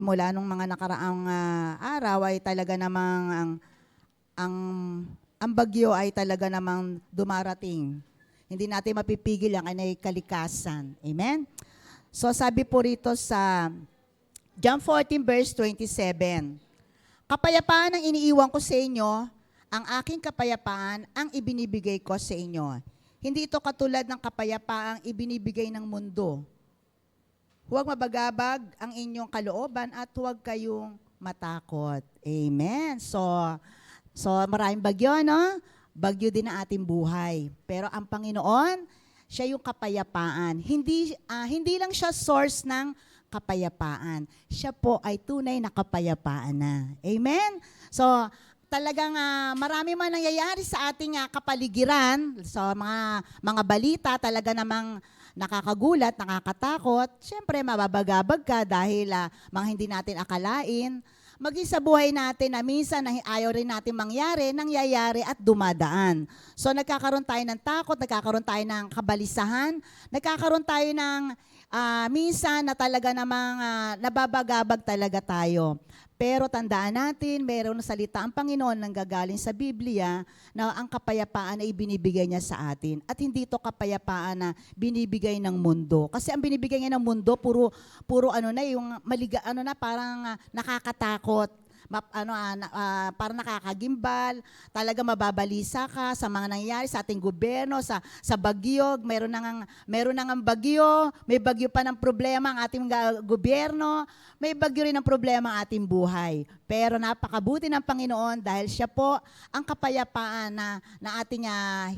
mula nung mga nakaraang araw ay talaga namang ang, ang bagyo ay talaga namang dumarating. Hindi natin mapipigil ang kalikasan. Amen? So sabi po rito sa John 14 verse 27, kapayapaan ang iniiwan ko sa inyo, ang aking kapayapaan ang ibinibigay ko sa inyo. Hindi ito katulad ng kapayapaang ibinibigay ng mundo. Huwag mabagabag ang inyong kalooban at huwag kayong matakot. Amen. So maraming bagyo, no? Bagyo din ang ating buhay. Pero ang Panginoon, siya yung kapayapaan. Hindi lang siya source ng kapayapaan. Siya po ay tunay na kapayapaan na. Amen? So, talagang marami man nangyayari sa ating kapaligiran. So, mga balita talaga namang nakakagulat, nakakatakot. Siyempre, mababagabag ka dahil mga hindi natin akalain. Maging sa buhay natin na minsan na ayaw rin natin mangyari, nangyayari at dumadaan. So nagkakaroon tayo ng takot, nagkakaroon tayo ng kabalisahan, nagkakaroon tayo ng minsan na talaga namang nababagabag talaga tayo. Pero tandaan natin, mayroon na salita ang Panginoon nang gagaling sa Biblia na ang kapayapaan ay binibigay niya sa atin. At hindi ito kapayapaan na binibigay ng mundo. Kasi ang binibigay niya ng mundo, puro yung parang nakakatakot. Parang nakakagimbal, talaga mababalisa ka sa mga nangyayari sa ating gobyerno, sa bagyo, meron nang bagyo, may bagyo pa ng problema ang ating gobyerno, may bagyo rin ng problema ang ating buhay. Pero napakabuti ng Panginoon dahil siya po ang kapayapaan na ating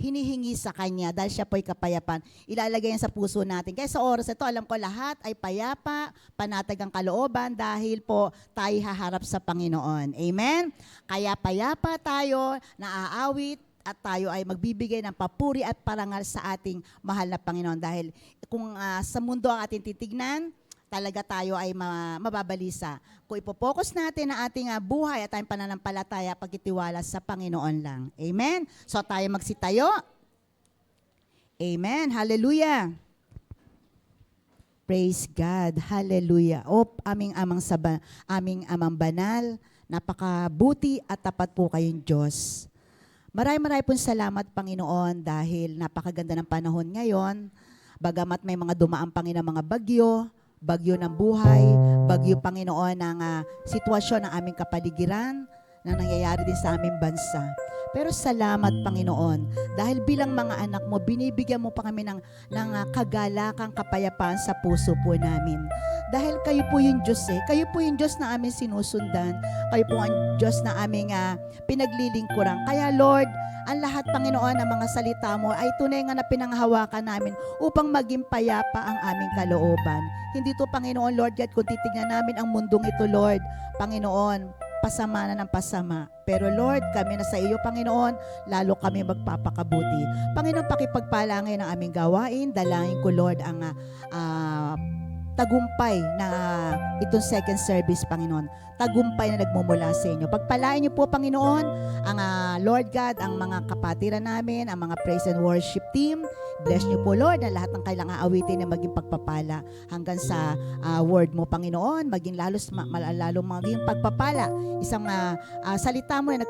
hinihingi sa Kanya dahil siya po ay kapayapaan. Ilalagay yan sa puso natin. Kaya sa oras ito, alam ko lahat ay payapa, panatag ang kalooban dahil po tayo haharap sa Panginoon. Amen? Kaya payapa tayo, naaawit, at tayo ay magbibigay ng papuri at parangal sa ating mahal na Panginoon. Dahil kung sa mundo ang ating titignan, talaga tayo ay mababalisa. Kung ipopokus natin ang ating buhay at ating pananampalataya, pagkitiwala sa Panginoon lang. Amen? So tayo magsitayo. Amen. Hallelujah. Praise God. Hallelujah. O aming amang banal, napakabuti at tapat po kayong Diyos. Maraming pong salamat, Panginoon, dahil napakaganda ng panahon ngayon. Bagamat may mga dumaang Panginoon mga bagyo ng buhay, bagyo, Panginoon, ng sitwasyon ng aming kapaligiran na nangyayari din sa aming bansa. Pero salamat, Panginoon, dahil bilang mga anak mo, binibigyan mo pa kami ng kagalakang kapayapaan sa puso po namin. Dahil kayo po yung Diyos Kayo po yung Diyos na aming sinusundan. Kayo po ang Diyos na aming pinaglilingkuran. Kaya Lord, ang lahat, Panginoon, ng mga salita mo ay tunay nga na pinanghawakan namin upang maging payapa ang aming kalooban. Hindi to, Panginoon, Lord God, kung titignan namin ang mundong ito, Lord, Panginoon, pasama na ng pasama. Pero Lord, kami na sa iyo, Panginoon, lalo kami magpapakabuti. Panginoon, pakipagpalangin ang aming gawain. Dalangin ko, Lord, ang tagumpay na itong second service, Panginoon. Tagumpay na nagmumula sa inyo. Pagpalain niyo po, Panginoon, ang Lord God, ang mga kapatiran namin, ang mga praise and worship team. Bless niyo po, Lord, na lahat ng kailangang awitin na maging pagpapala hanggang sa word mo, Panginoon, maging lalo maging pagpapala. Isang salita mo na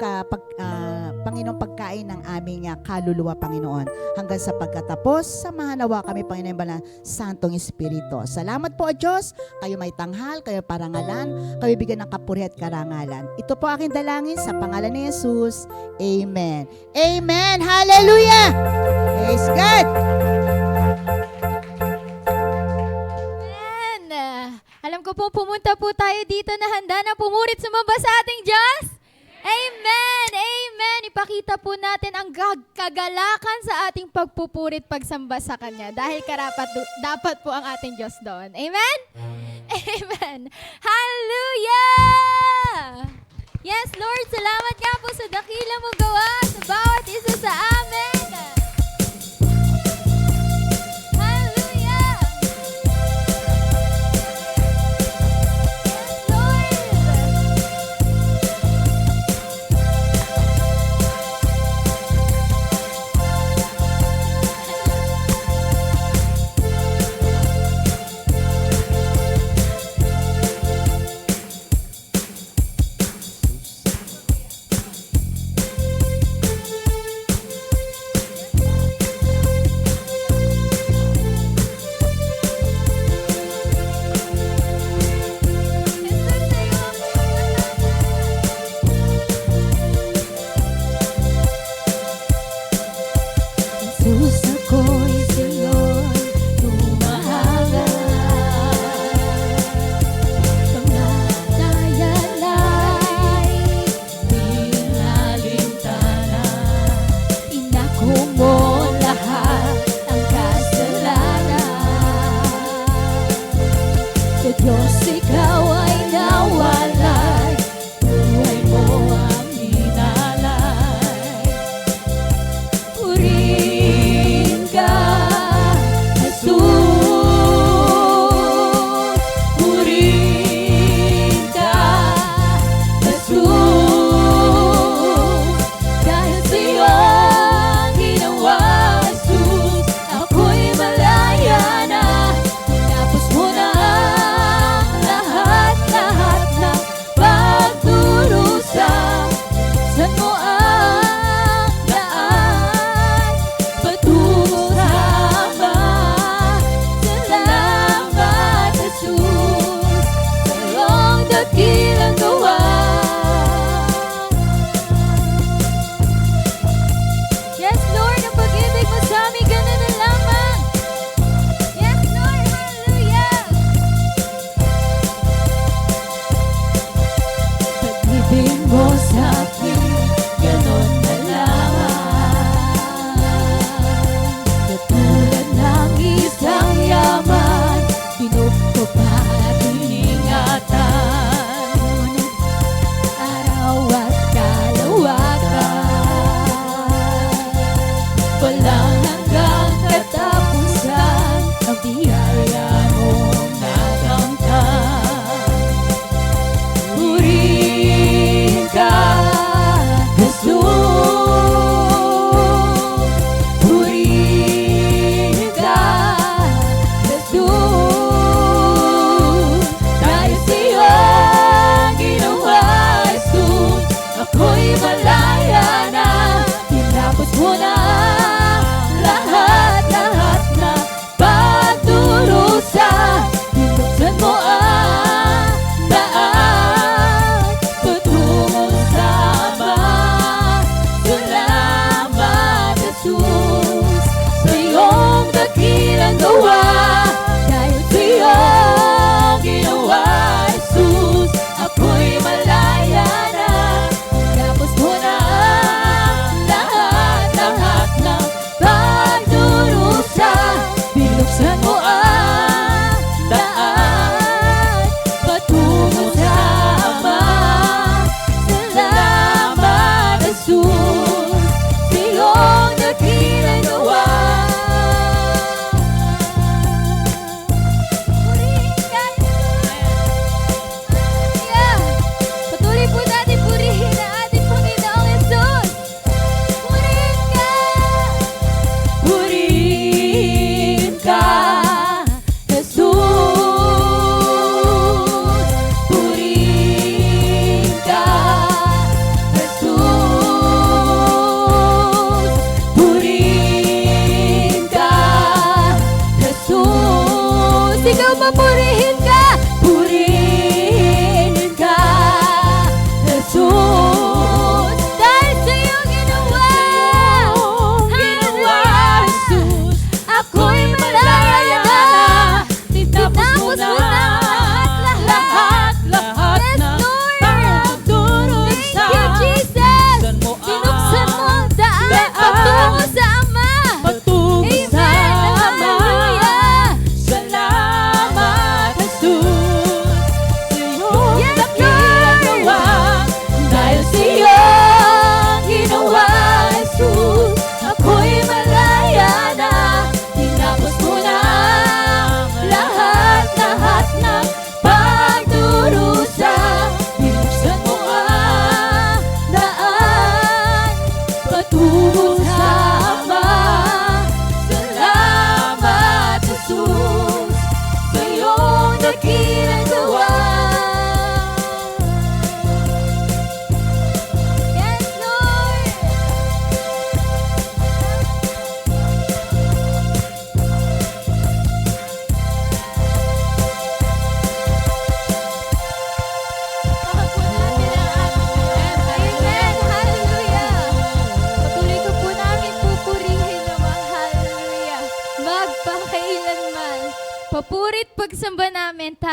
Panginoon, pagkain ng aming kaluluwa, Panginoon. Hanggang sa pagkatapos, samahan nawa kami, Panginoon, bala Santong Espiritu. Salamat po, Diyos. Kayo may tanghal, kayo parangalan, kayo bigyan ng kapuri at karangalan. Ito po aking dalangin sa pangalan ni Jesus. Amen. Amen. Hallelujah. Praise God. Amen. Alam ko po pumunta po tayo dito na handa na pumurit sumamba sa ating Diyos. Amen. Amen. Ipakita po natin ang kagalakan sa ating pagpupurit pagsamba sa Kanya dahil dapat po ang ating Diyos doon. Amen? Amen. Hallelujah! Yes, Lord, salamat nga po sa dakila mo gawa sa bawat isa sa amin. Hallelujah! Yes, Lord!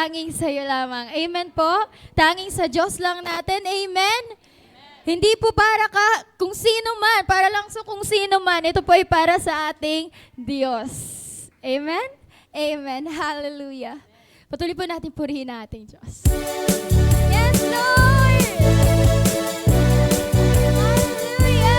tanging sa iyo lamang. Amen po? Tanging sa Diyos lang natin. Amen? Hindi po para kung sino man, para lang sa kung sino man. Ito po ay para sa ating Diyos. Amen? Amen. Hallelujah. Patuloy po natin purihin na ating Diyos. Yes, Lord! Hallelujah!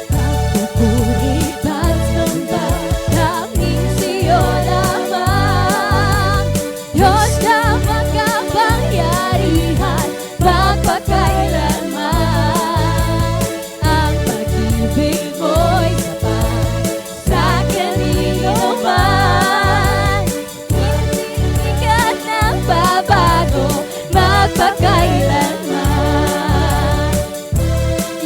Pagpupuri pagsamba, tanging sa'yo lamang. Diyos na makapangyarihan, magpakailanman. Ang pag-ibig mo'y sapat sa kanino man. Hindi ka nang babago, magpakailanman.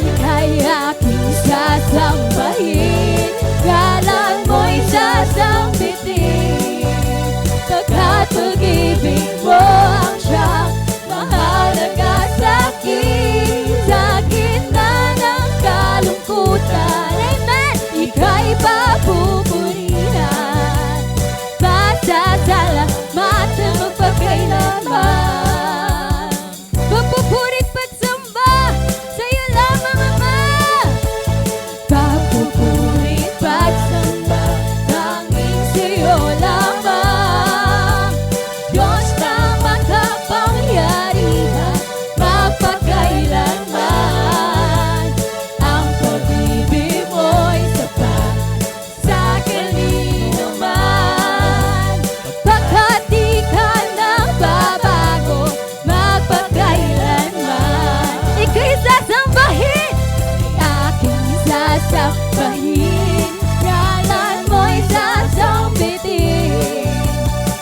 Ika'y aking sasambahin, galang mo'y sasambitin. Pagkat pag-ibig mo ang siyang mahalaga sa'kin. Sa gitna ng kalungkutan, amen, ika'y papupurihan. Pasasalamatan magpakailanman. Pagpupuri't pagsamba, sa'yo lamang, Ama. Pagpupuri't pagsamba, tanging sa'yo lamang. Diyos na makapangyarihan, magpakailanman. Ang pag-ibig mo'y sapat sa kanino man. Pagkat di ka nang babago, magpakailanman. Ika'y sasambahin, aking sasambahin. Ngalan mo'y sasambitin.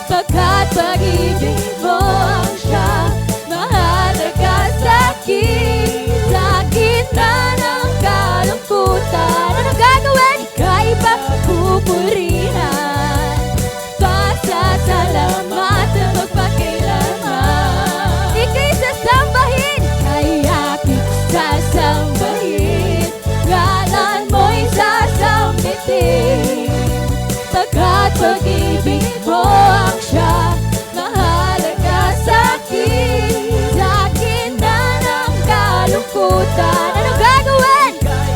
Pagkat pag-ibig mo ang siyang mahalaga sa'kin. Sa gitna ng kalungkutan, anong gagawin? Ika'y papupurihan. Pasasalamatan magpakailanman. Ika'y sasambahin, kay aking sasambahin. Ngalan mo'y sasambitin. Pagkat pag-ibig mo ang siyang mahalaga sa'kin. Sa gitna ng kalungkutan, anong gagawin?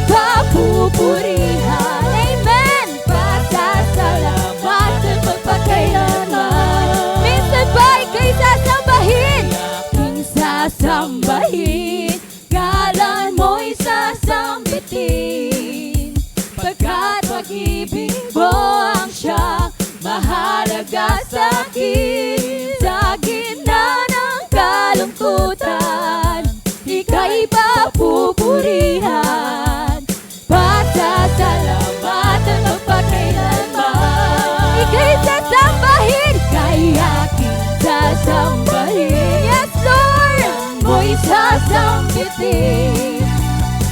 Papupurihan, amen. Pasasalamatan magpakailanman. Minsan ba ika'y sasambahin? Aking sasambahin, ngalan mo'y sasambitin. Pagkat pag-ibig mo ang siyang mahalaga sa'kin. Sa gitna ng kalungkutan, ika'y papupurihan. Pasasalamatan magpakailanman. Ika'y sasambahin, kay aking sasambahin. Yes, Lord! Mo'y sasambitin.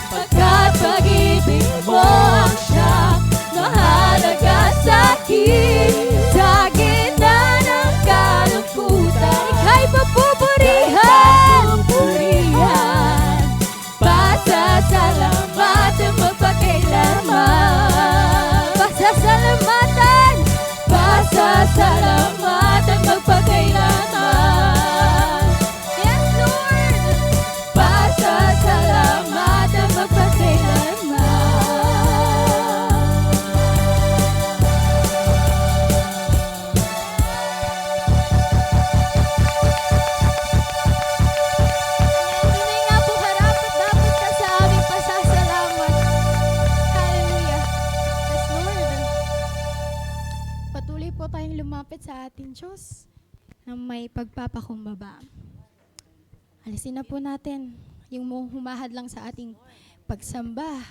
Pagkat pag-ibig mo ang siyang mahalaga sa'kin. Sa gitna ng kalungkutan, ika'y papupurihan. Pasasalamatan magpakailanman. Pasasalamatan. Pasasalamatan magpakailanman. Yes, Lord! Pasasalamatan magpakailanman. Tunay nga po karapat dapat ka sa aming pasasalamat. Hallelujah. Yes, Lord. Patuloy po tayong lumapit sa ating Diyos na may pagpapakumbaba. Alisin na po natin yung humahad lang sa ating pagsamba.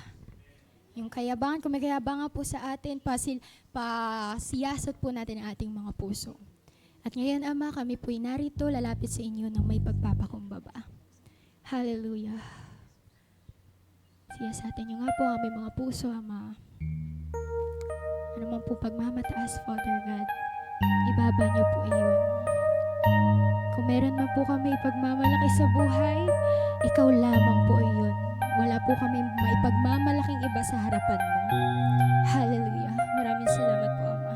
Yung kayabangan, kung may kayabangan po sa atin, pasiyasat po natin ang ating mga puso. At ngayon, Ama, kami po'y narito, lalapit sa inyo ng may pagpapakumbaba. Hallelujah. Siyasatin niyo nga po ang aming mga puso, Ama. Ano man po pagmamataas, Father God, ibaba niyo po iyon. Kung meron man po kami ipagmamalaki sa buhay, ikaw lamang po iyon. Wala po kami maipagmamalaking iba sa harapan mo. Hallelujah. Maraming salamat po, Ama.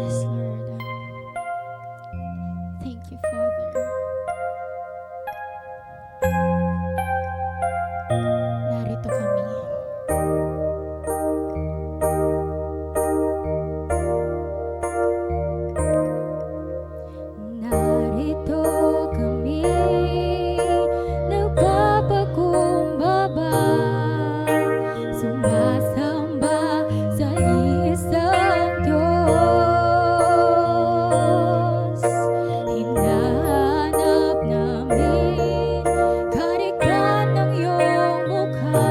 Yes, Lord. Thank you, Father. Narito kami. Narito kami, nagpapakumbaba, sumasamba sa isang Diyos. Hinahanap namin karikatan ng iyong mukha,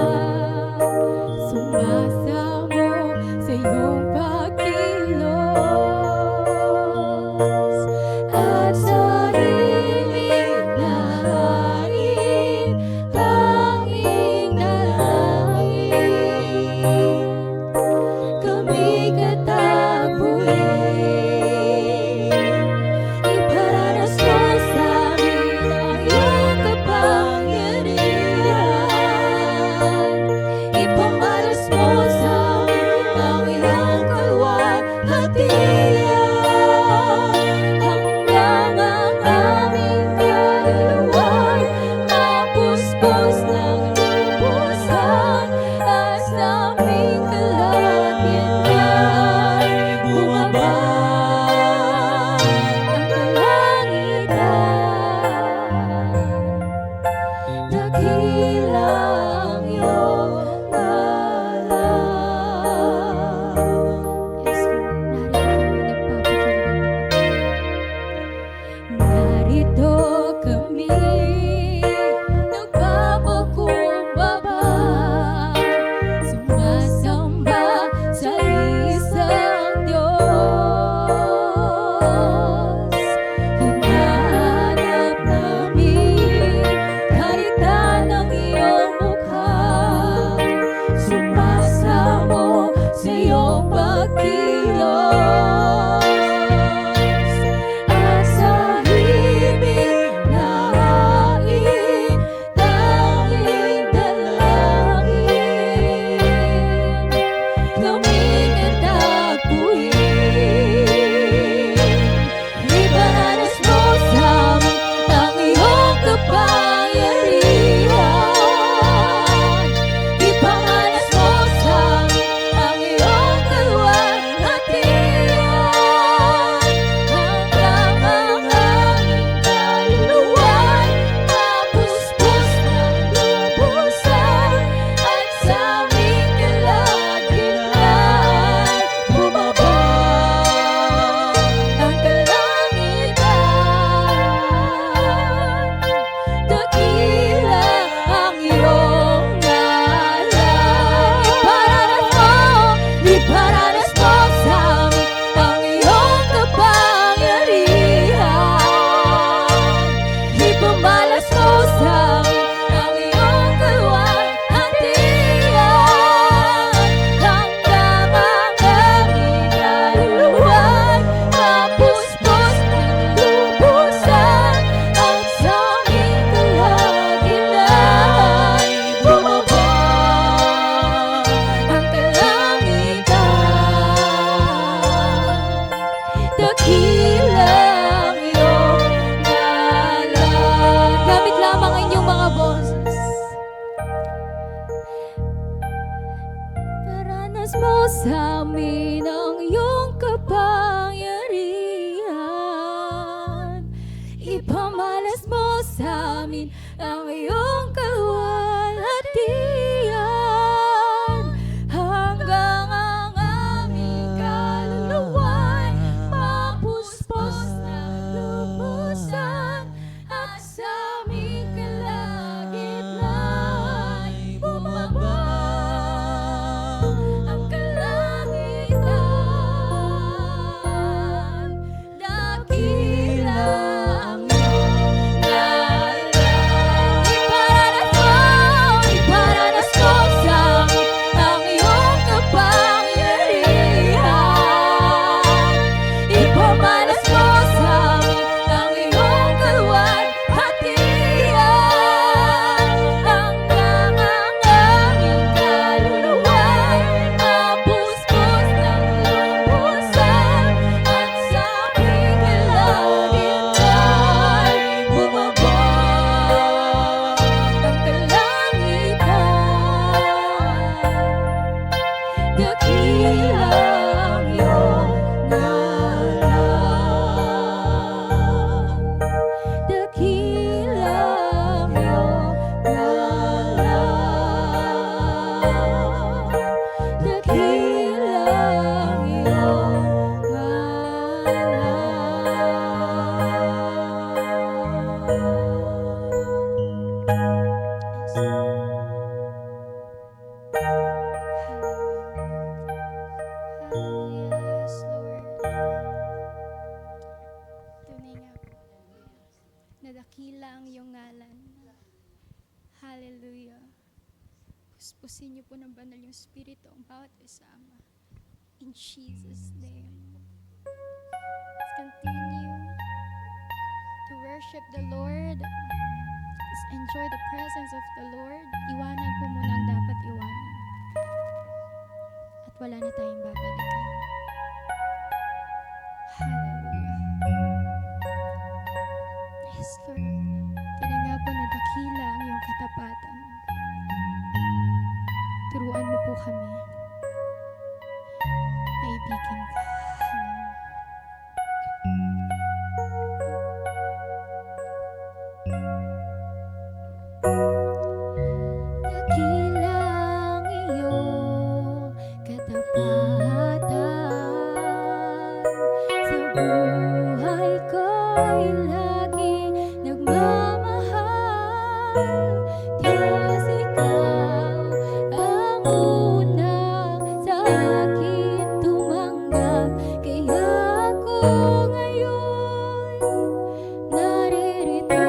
sumasamo sa iyong pagkilos. At sa himig na hain, tanging dalangin, kami katapuin. Iparanas mo sa amin ang iyong kapangyarihan, ipamalas mo sa amin ang iyong kalwalhatian. Hanggang ang aming kaluluwa'y mapuspos ng lubusan, at sa aming kalagitnaan bumaba ang kalangitan. Dakila ang iyong ngalan. Yes, Lord. Narito kami, nagpapakumbaba, sumasamba sa isang Diyos. Hinahanap namin karikatan ng iyong mukha, sumasamo sa iyong pagkilos. At sa himig na hain, tanging dalangin, kami katapuin. Iparanas mo sa amin ang iyong kapangyarihan, ipamalas mo sa amin ang iyong kalwalhatian. Hanggang ang aming kaluluwa'y mapuspos ng lubusan, at sa aming kalagitnaan bumaba ang kalangitan. Dakila ang iyong ngalan. Iparanas mo sa amin ang iyong kapangyarihan, ipamalas mo sa amin ang iyong kalwalhatian. Hanggang ang aming kaluluwa'y mapuspos ng lubusan, at sa aming kalagitnaan bumaba ang kalangitan. Dakila ang iyong ngalan. Gamit lamang ang inyong mga boses. Paranas mo sa amin ang iyong kapangyarihan, ipamalas mo sa amin ang iyong kalwalhatian. Hanggang ang aming kaluluwa'y mapuspos ng lubusan, at sa aming kalagitnaan bumaba ang kalangitan. Dakila ang iyong ngalan. Iparanas mo Puspusin niyo po ng banal yung Espiritu ang bawat isa, Ama. In Jesus' name. Let's continue to worship the Lord. Let's enjoy the presence of the Lord. Iwanan po muna ang dapat iwanan. At wala na tayong babalikan. Hallelujah. Yes, Lord. Tunay nga po na dakila ang iyong katapatan. Turuan mo po kami. Kaibigan ka. Dakila ang iyong katapatan. Sa buhay ko'y laging nagmamahal. Diyos, ikaw ang unang sa akin tumanggap. Kaya ako ngayon naririto.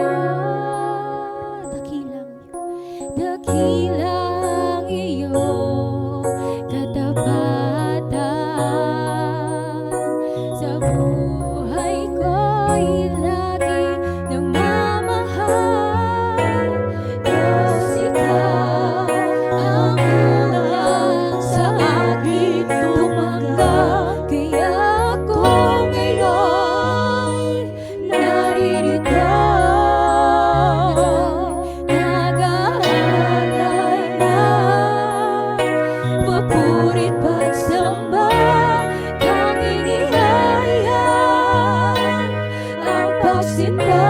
Dakilang iyong katapatan. Sa buhay ko'y lagi nagmamahal. Diyos, ikaw ang unang sa akin tumanggap. Kaya ako ngayon naririto. Papurit pagsamba, tanging ihayag ang pagsinta.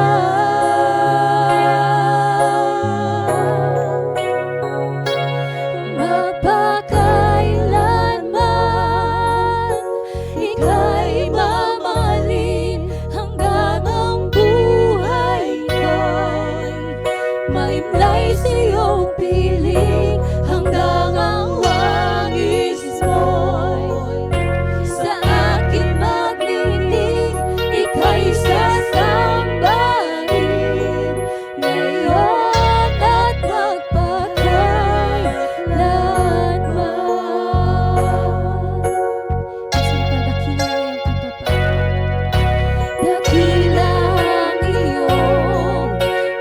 Magpakailanman, ika'y mamahalin hanggang ang buhay ko'y maimlay sa iyong piling hanggang ang sa akin magninig, ika'y sasambahin ngayon at magpakailanman. Dakila ang iyong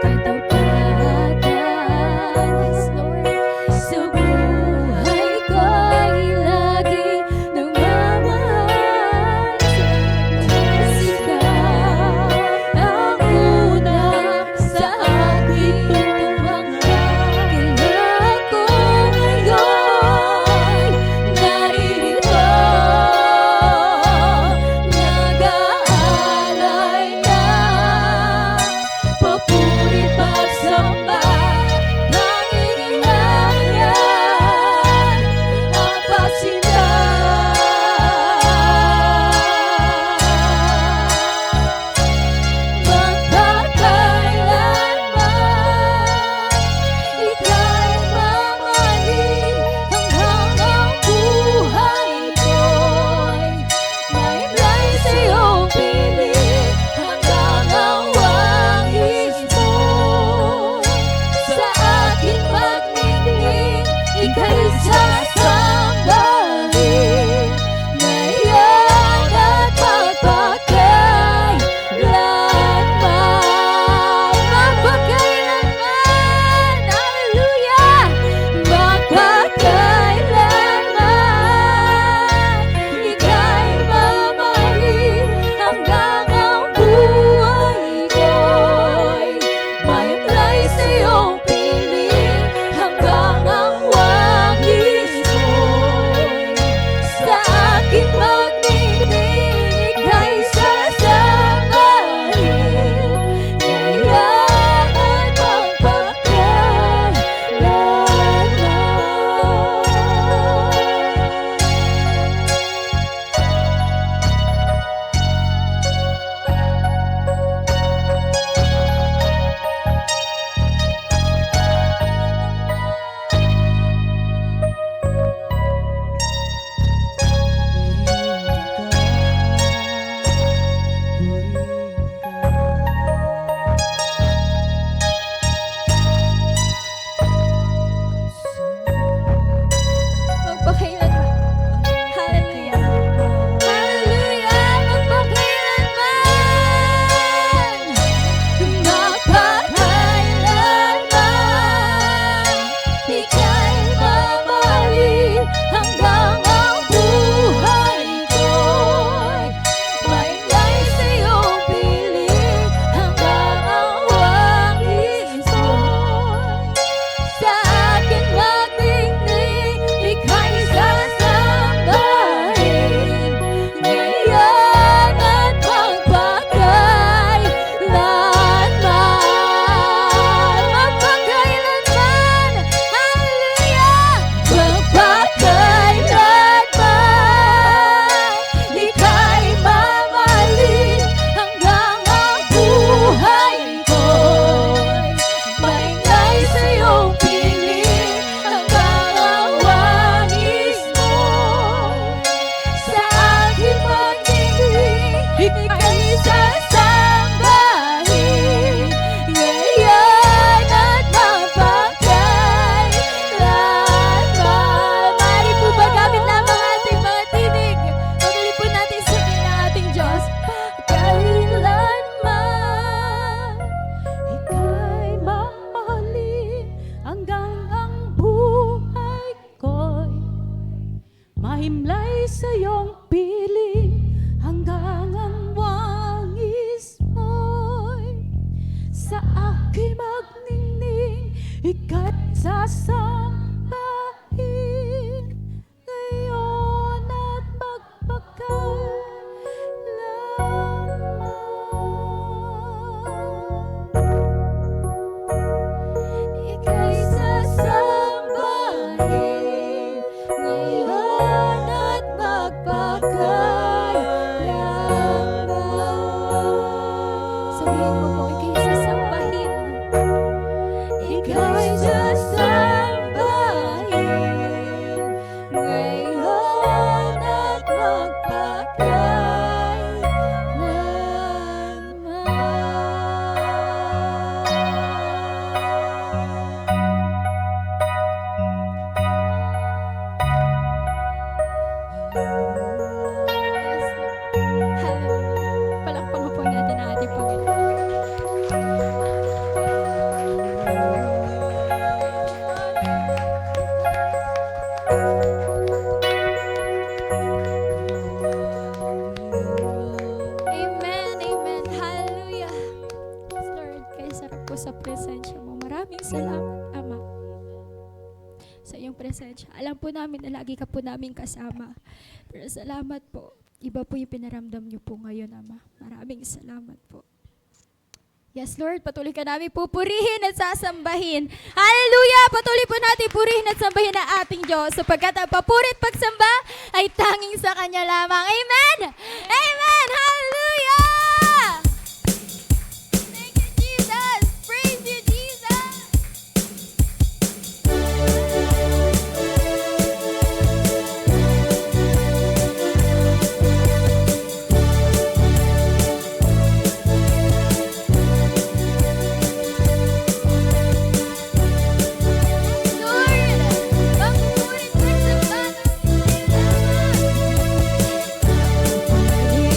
katapatan. Yes, Lord. Sa buhay sasambahin ngayon at magpakailanman. Ika'y sasambahin ngayon at magpakailanman. Sabihin mo po, ika'y sasambahin. Ika'y sasambahin ngayon at magpakailanman. Hallelujah. Palakpakan po natin ang ating Panginoon. Amen, amen. Hallelujah. Yes, Lord, kay sarap po sa presensya mo. Maraming salamat, Ama, sa iyong presensya. Alam po namin na lagi ka po namin kasama. Pero salamat po. Iba po yung pinaramdam niyo po ngayon, Ama. Maraming salamat po. Yes, Lord, patuloy ka namin pupurihin at sasambahin. Hallelujah! Patuloy po natin purihin at sambahin ang ating Diyos sapagkat ang papuri at pagsamba ay tanging sa Kanya lamang. Amen! Amen! Hallelujah! Thank you, Jesus! Praise you, Jesus! Lord, papuri at pagsamba namin sa iyo, Ama.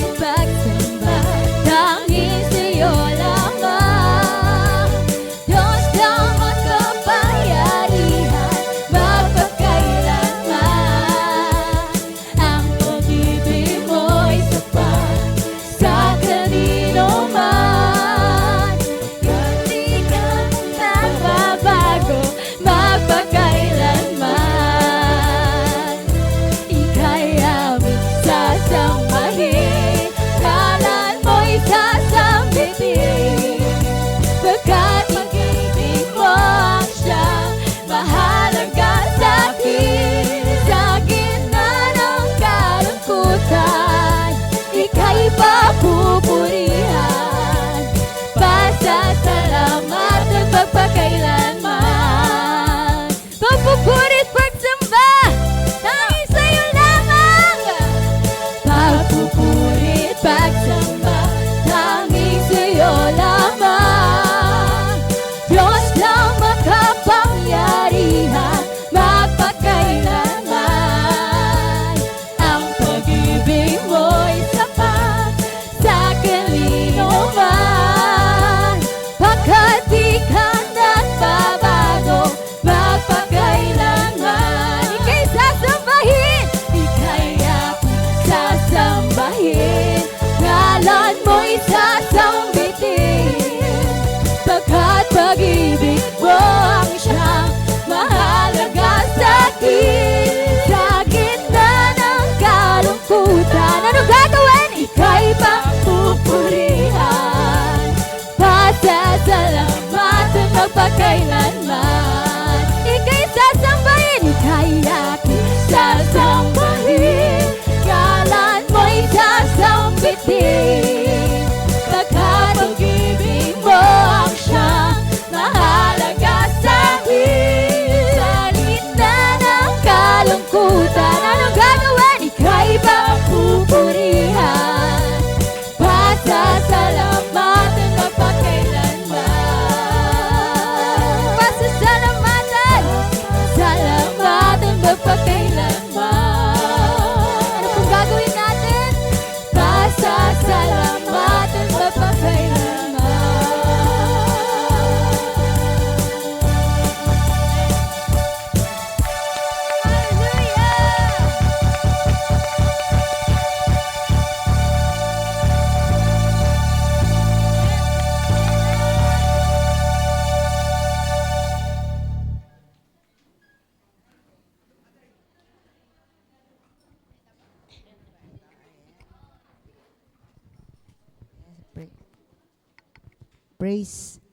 Praise.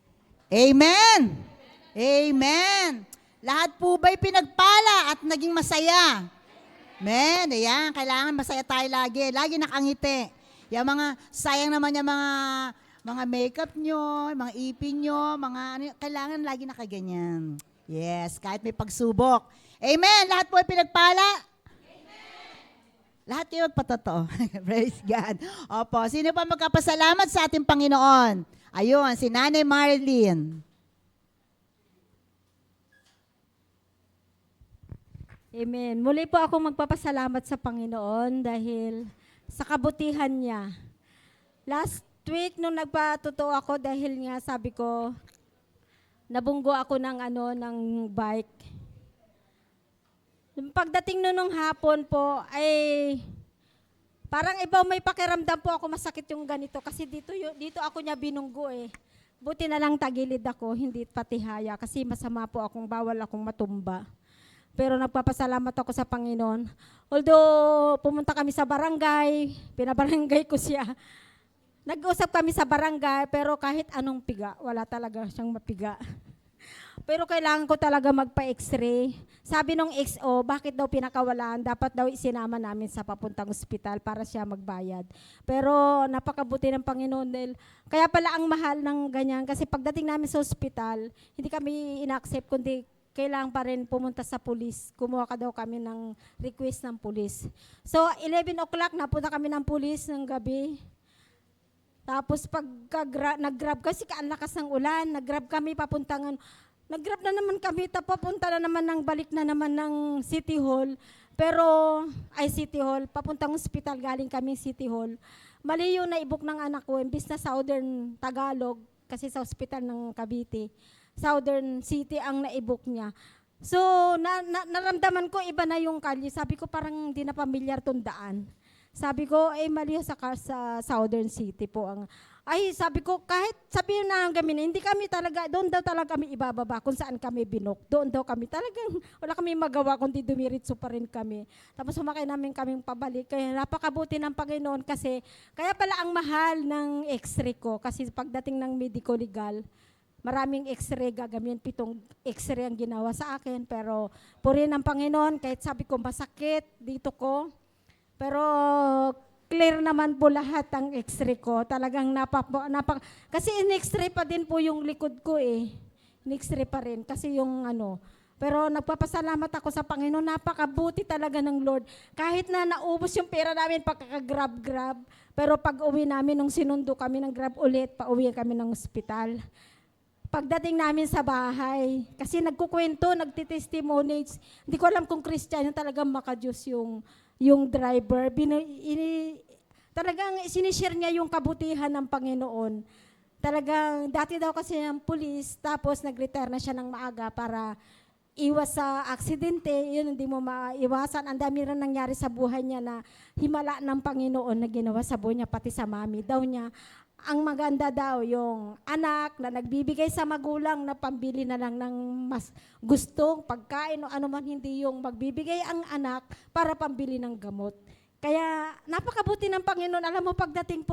Amen! Amen! Lahat po ba'y pinagpala at naging masaya? Amen. Ayan, kailangan masaya tayo lagi. Lagi nakangiti. Yung mga, sayang naman yung mga makeup nyo, mga ipin nyo, mga ano, kailangan lagi nakaganyan. Yes, kahit may pagsubok. Amen. Lahat po ay pinagpala. Lahat kayo magpatotoo. Praise God. Opo, sino pa magkapasalamat sa ating Panginoon? Ayun, si Nanay Marilyn. Amen. Muli po ako magpapasalamat sa Panginoon dahil sa kabutihan niya. Last week nung nagpatotoo ako dahil nga sabi ko nabunggo ako ng bike. Nung pagdating nung hapon po ay parang iba may pakiramdam po ako masakit yung ganito kasi dito ako niya binunggo eh. Buti na lang tagilid ako, hindi patihaya kasi masama po akong bawal akong matumba. Pero nagpapasalamat ako sa Panginoon. Although pumunta kami sa barangay, pinabarangay ko siya. Nag-usap kami sa barangay, pero kahit anong piga, wala talaga siyang mapiga. Pero kailangan ko talaga magpa-x-ray. Sabi nung XO, bakit daw pinakawalaan? Dapat daw isinama namin sa papuntang ospital para siya magbayad. Pero napakabuti ng Panginoon dahil kaya pala ang mahal ng ganyan. Kasi pagdating namin sa ospital, hindi kami ina-accept kundi kailangan pa rin pumunta sa pulis. Kumuha ka daw kami ng request ng pulis. So, 11 o'clock, napunta kami ng pulis ng gabi. Tapos nag-grab kasi ang lakas ng ulan, nag-grab kami nag-grab na naman kami, papunta na naman balik na naman ng City Hall. City Hall, papuntang ospital, galing kami City Hall. Mali yung na-book ng anak ko, imbis na Southern Tagalog, kasi sa ospital ng Cavite. Southern City ang na-book niya. So, naramdaman ko iba na yung kalye. Sabi ko parang hindi na pamilyar tong daan. Sabi ko, mali sa Southern City po. Sabi ko, kahit sabihin na kami, hindi kami talaga, doon daw talaga kami ibababa kung saan kami binok. Doon daw kami talagang, wala kami magawa kundi dumiritso pa rin kami. Tapos sumakay namin kaming pabalik. Kaya napakabuti ng Panginoon kasi, kaya pala ang mahal ng x-ray ko. Kasi pagdating ng medico legal, maraming x-ray gagamitin, 7 x-ray ang ginawa sa akin. Pero purihin ng Panginoon, kahit sabi ko masakit dito ko, pero clear naman po lahat ang x-ray ko. Talagang kasi in-x-ray pa din po yung likod ko eh. In-x-ray pa rin kasi yung Pero nagpapasalamat ako sa Panginoon, napakabuti talaga ng Lord. Kahit na naubos yung pera namin pagkaka-grab, pero pag uwi namin, nung sinundo kami ng grab ulit, pauwi kami ng ospital. Pagdating namin sa bahay, kasi nagkukwento, nagtitestimonies, hindi ko alam kung Kristiyano talagang makajus yung driver. Talagang sinishare niya yung kabutihan ng Panginoon. Talagang, dati daw kasi ng pulis, tapos nag-retire na siya ng maaga para iwas sa aksidente, yun hindi mo maiwasan. Ang dami rin nangyari sa buhay niya na himala ng Panginoon na ginawa sa buhay niya, pati sa mami daw niya. Ang maganda daw yung anak na nagbibigay sa magulang na pambili na lang ng mas gustong pagkain o ano man, hindi yung magbibigay ang anak para pambili ng gamot. Kaya napakabuti ng Panginoon. Alam mo, pagdating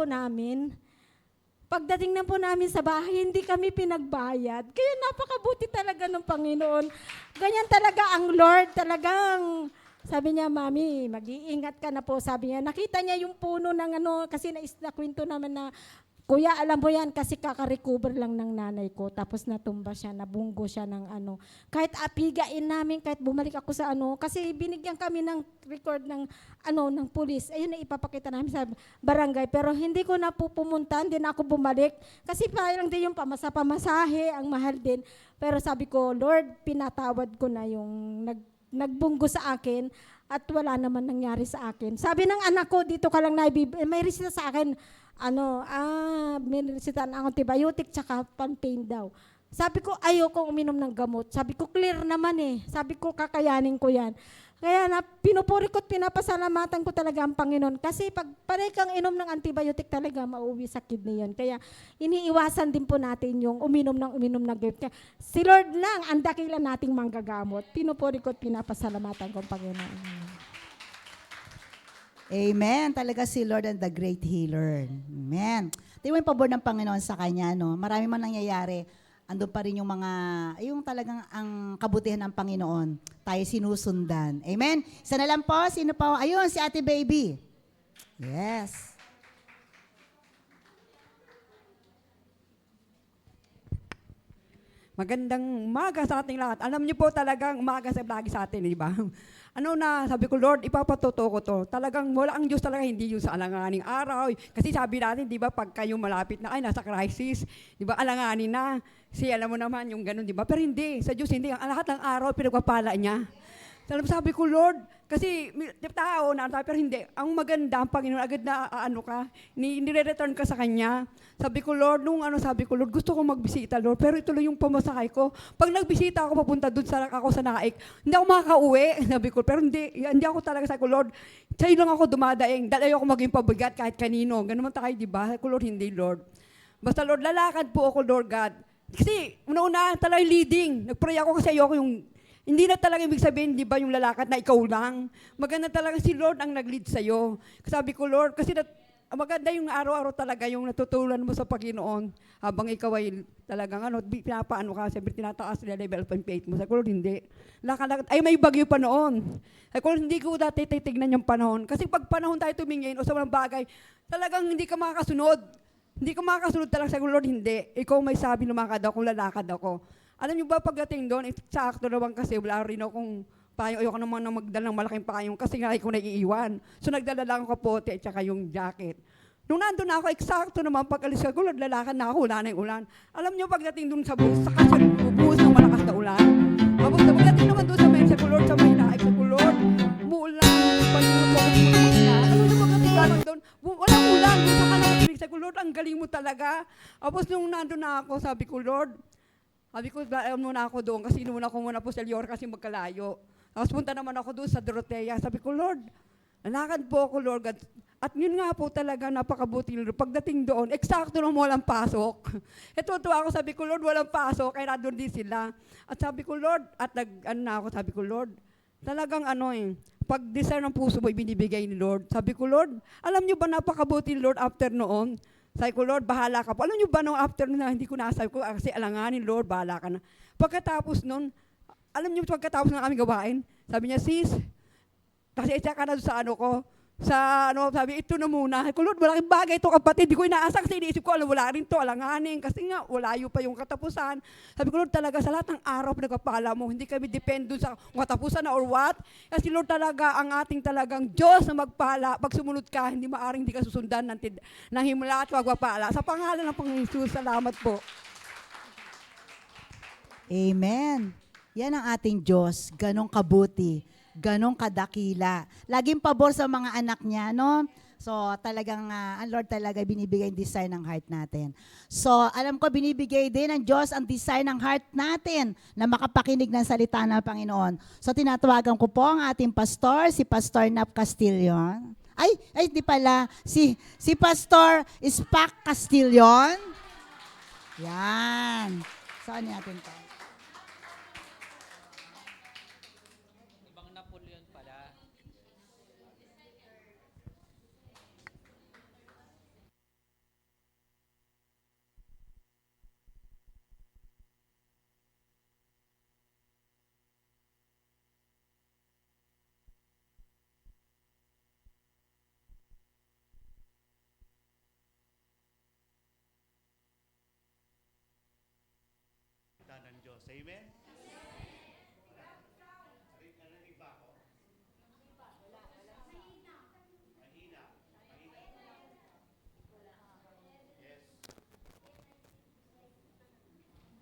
na po namin sa bahay, hindi kami pinagbayad. Kaya napakabuti talaga ng Panginoon. Ganyan talaga ang Lord, talagang sabi niya, Mami, mag-iingat ka na po. Sabi niya, nakita niya yung puno ng kasi nakwento naman na, Kuya, alam mo yan, kasi kaka-recover lang ng nanay ko, tapos natumba siya, nabunggo siya ng Kahit apigain namin, kahit bumalik ako sa kasi binigyan kami ng record ng pulis. Ayun na ipapakita namin sa barangay. Pero hindi ko na pupunta, hindi na ako bumalik. Kasi parang din yung pamasahe, ang mahal din. Pero sabi ko, Lord, pinatawad ko na yung nagbunggo sa akin at wala naman nangyari sa akin. Sabi ng anak ko, dito ka lang may resita sa akin, may resita na akong antibiotic tsaka pan-pain daw. Sabi ko, ayoko uminom ng gamot. Sabi ko, clear naman eh. Sabi ko, kakayanin ko yan. Kaya pinupuri ko at pinapasalamatan ko talaga ang Panginoon. Kasi pag panay kang inom ng antibiotic talaga, mauwi sa kidney yan. Kaya iniiwasan din po natin yung uminom ng gamot. Kaya si Lord lang ang dakila nating manggagamot. Pinupuri ko at pinapasalamatan ko ang Panginoon. Amen. Talaga si Lord and the great healer. Amen. Tingnan mo yung pabor ng Panginoon sa kanya, no? Marami man nangyayari, andun pa rin yung mga, yung talagang ang kabutihan ng Panginoon, tayo sinusundan. Amen? Isa na lang po, sino po? Ayun, si Ate Baby. Yes. Magandang umaga sa ating lahat. Alam niyo po talagang umaga sa lagi sa atin, di ba? Ano na, sabi ko, Lord, ipapatuto ko to. Talagang wala ang Diyos talaga, hindi yung sa alanganing araw. Kasi sabi natin, di ba, pag kayo malapit na, ay, nasa crisis, di ba, alanganin na. Si alam mo naman yung ganun, di ba? Pero hindi, sa Diyos hindi. Ang lahat ng araw, pinagpapala niya. Sabi ko, Lord, kasi tao na, pero hindi. Ang maganda, ang Panginoon, agad na nire-return ka sa Kanya. Sabi ko, Lord, sabi ko, Lord, gusto ko magbisita, Lord, pero ituloy yung pamasahe ko. Pag nagbisita ako, papunta doon ako sa Naik, hindi ako makaka-uwi. Sabi ko, pero hindi ako talaga, sabi ko, Lord, sa'yo lang ako dumadaing, dahil ayoko maging pabigat kahit kanino. Ganun man tayo, di ba? Sabi ko, Lord, hindi, Lord. Basta, Lord, lalakad po ako, Lord God. Kasi, una talaga leading. Nag-pray ako kasi ayoko yung hindi na talaga ibig sabihin, di ba, yung lalakad na ikaw lang. Maganda talaga si Lord ang nag-lead sa'yo. Sabi ko, Lord, kasi maganda yung araw-araw talaga yung natutulan mo sa Panginoon habang ikaw ay talagang pinapaano ka, sabi, tinataas na level of faith mo. Sabi ko, Lord, hindi. Lakad, ay may bagyo pa noon. Sabi ko, hindi ko dati titignan yung panahon. Kasi pag panahon tayo tumingin o sa mga bagay, talagang hindi ka makakasunod. Hindi ka makakasunod talaga. Sabi ko, Lord, hindi. Ikaw may sabi lumakad ako, lalakad ako. Alam niyo ba, pagdating doon, sakto naman kasi wala rin akong payong. Ayoko naman na magdala ng malaking payong kasi nga ako naiiwan. So nagdala lang ako kapote at saka yung jacket. Nung nandun na ako, eksakto naman pag-alis ko, lalakad na ako, wala na yung ulan. Alam niyo, pagdating doon sa bus, saka siya bubuhos ng malakas na ulan. Tapos pagdating naman doon sa mensa ko, Lord, sa Maynila, sa ko, Lord, umuulan, palingon po ako niya. Alam niyo, pagdating naman doon, walang ulan, doon sa kanang sa ko, Lord, ang galing mo talaga. Tapos nung nandun na ako, sabi ko, Lord, muna ako doon kasi inuna ko muna po sa Lior kasi magkalayo. Tapos punta naman ako doon sa Dorotea. Sabi ko, Lord, lalakad po ako, Lord God. At yun nga po talaga, napakabuti, Lord. Pagdating doon, eksakto nung walang pasok. Ito ako, sabi ko, Lord, walang pasok, kaya doon din sila. At sabi ko, Lord, sabi ko, Lord, talagang pag-desire ng puso mo, ibinibigay ni Lord. Sabi ko, Lord, alam niyo ba napakabuti, Lord, after noon? Sabi ko, Lord, bahala ka po. Alam niyo ba nung after na hindi ko nasabi ko, kasi alanganin, Lord, bahala ka na. Pagkatapos nun, alam niyo pagkatapos ng aming gawain, sabi niya, sis, kasi isa ka na sa sabi, ito na muna. Sabi ko, Lord, malaking bagay ito kapatid. Hindi ko inaasa kasi iniisip ko, wala rin to, alanganin. Kasi nga, walayo pa yung katapusan. Sabi ko, Lord, talaga sa lahat ng araw pinagpapala mo, hindi kami depend dun sa katapusan na or what. Kasi Lord, talaga ang ating talagang Diyos na magpala. Pag sumunod ka, hindi maaring hindi ka susundan ng himla at magpapala. Sa pangalan ng Panginoon Jesus, salamat po. Amen. Yan ang ating Diyos, ganong kabuti, ganong kadakila. Laging pabor sa mga anak niya, no? So, talagang, ang Lord talaga binibigay yung design ng heart natin. So, alam ko, binibigay din ng Diyos ang design ng heart natin na makapakinig ng salita ng Panginoon. So, tinatawagan ko po ang ating pastor, si Pastor Nap Castillon. Ay, di pala. Si Pastor Spac Castillon. Yan. Saan natin to? Ng Diyos. Amen?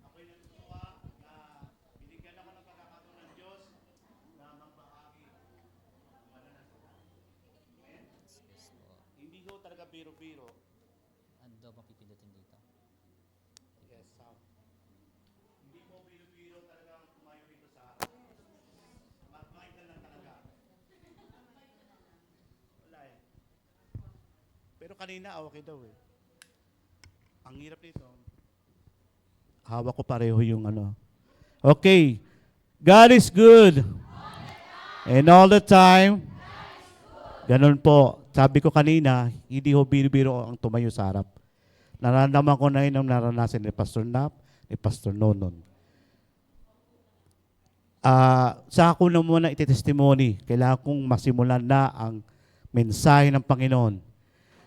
Ako'y natutuwa na binigyan ako ng pagkakataon ng Diyos na magbahagi ng mananasal. Amen? Hindi ko talaga biro-biro. Ano daw mapipindutin dito? Yes, hindi ko biro-biro talaga tumayo rito sa harap. Makakain lang talaga. Wala eh. Pero kanina, okay daw eh. Ang hirap nito. Hawak ko pareho yung Okay. God is good. And all the time, ganun po. Sabi ko kanina, hindi ho biro-biro ang tumayo sa harap. Nararamdaman ko na yun ang naranasan ni Pastor Nap, ni Pastor Nonon. Sa ako na muna ititestimony, kailangan kong masimulan na ang mensahe ng Panginoon.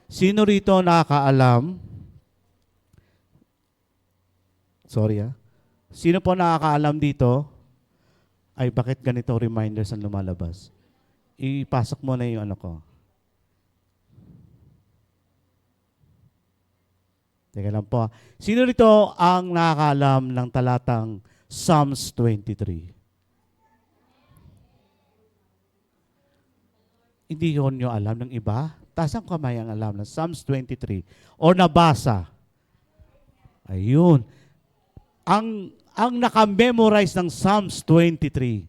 Sino rito nakakaalam? Sorry Sino po nakakaalam dito? Ay, bakit ganito reminders ang lumalabas? Ipasok mo na yung ano ko. Teka lang po. Sino rito ang nakakaalam ng talatang Psalms 23? Hindi yun nyo alam ng iba? Taas ang kamay ang alam ng Psalms 23. O nabasa. Ayun. Ang naka-memorize ng Psalms 23.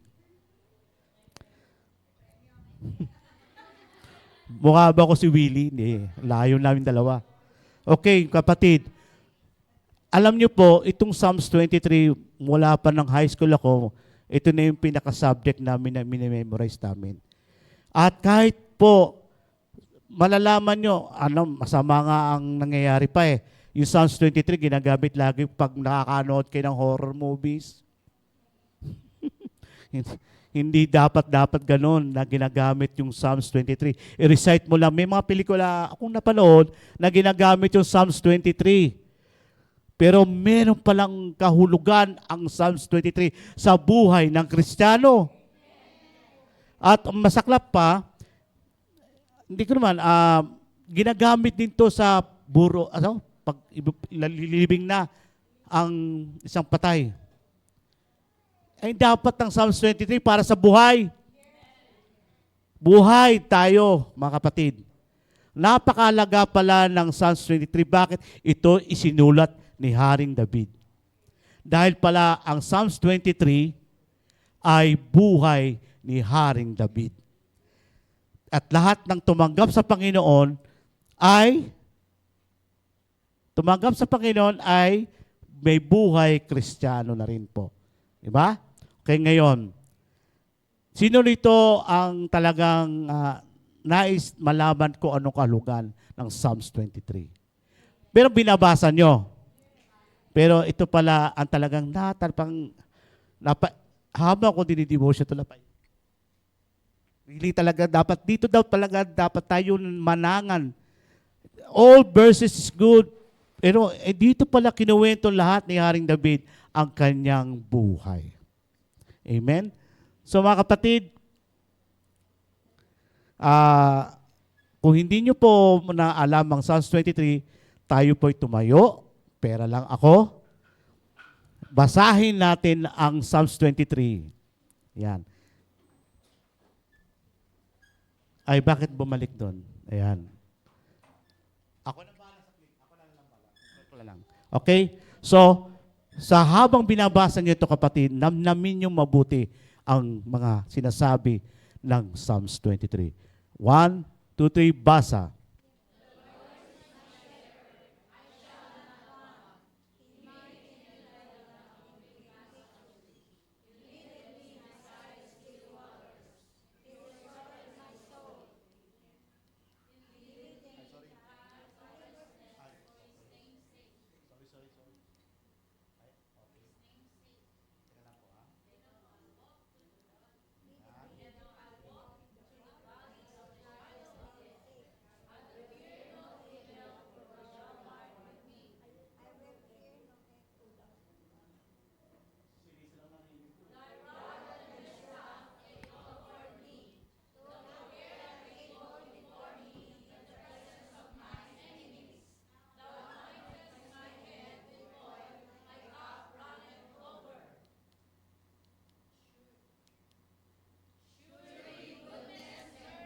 Mukha ba ko si Willie? Hindi. Layo namin dalawa. Okay, kapatid. Alam niyo po, itong Psalms 23, mula pa ng high school ako, ito na yung pinaka-subject namin na minimemorize namin. At kahit po, malalaman nyo, masama nga ang nangyayari pa Yung Psalms 23, ginagamit lagi pag nakakanood kayo ng horror movies. Hindi dapat ganun na ginagamit yung Psalms 23. I-recite mo lang. May mga pelikula akong napanood na ginagamit yung Psalms 23. Pero meron palang kahulugan ang Psalms 23 sa buhay ng Kristiyano. At masaklap pa, hindi ko naman, ginagamit din to sa pag ililibing na ang isang patay. Ay dapat ang Psalms 23 para sa buhay. Buhay tayo, mga kapatid. Napakalaga pala ng Psalms 23. Bakit? Ito isinulat ni Haring David. Dahil pala ang Psalms 23 ay buhay ni Haring David. At lahat ng tumanggap sa Panginoon ay may buhay Kristiyano na rin po. Diba? Okay, ngayon, sino rito ang talagang nais malaman ko anong kahulugan ng Psalms 23? Pero binabasa nyo. Pero ito pala ang talagang habang ako dinidevotion ito napay. Really talaga dapat tayo manangan. All verses is good. Pero dito pala kinuwento lahat ni Haring David ang kanyang buhay. Amen? So mga kapatid, kung hindi nyo po na alam ang Psalms 23, tayo po'y tumayo, pera lang ako. Basahin natin ang Psalms 23. Yan. Ay, bakit bumalik doon? Ayan. Ako na lang. Okay? So, sa habang binabasa niyo ito, kapatid, namnamin niyo mabuti ang mga sinasabi ng Psalms 23. 1, 2, 3, basa.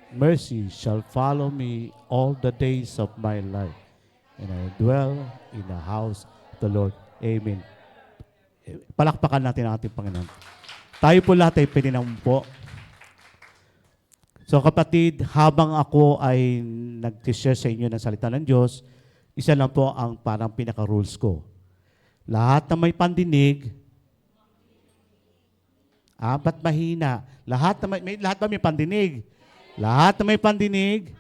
Mercy shall follow me all the days of my life, and I dwell in the house of the Lord. Amen. Palakpakan natin ang ating Panginoon. Tayo po lahat ay pininampo. So kapatid, habang ako ay nag-share sa inyo ng salita ng Diyos, isa lang po ang parang pinaka-rules ko. Lahat na may pandinig, ba't mahina? Lahat ba may pandinig? Lahat na may pandinig,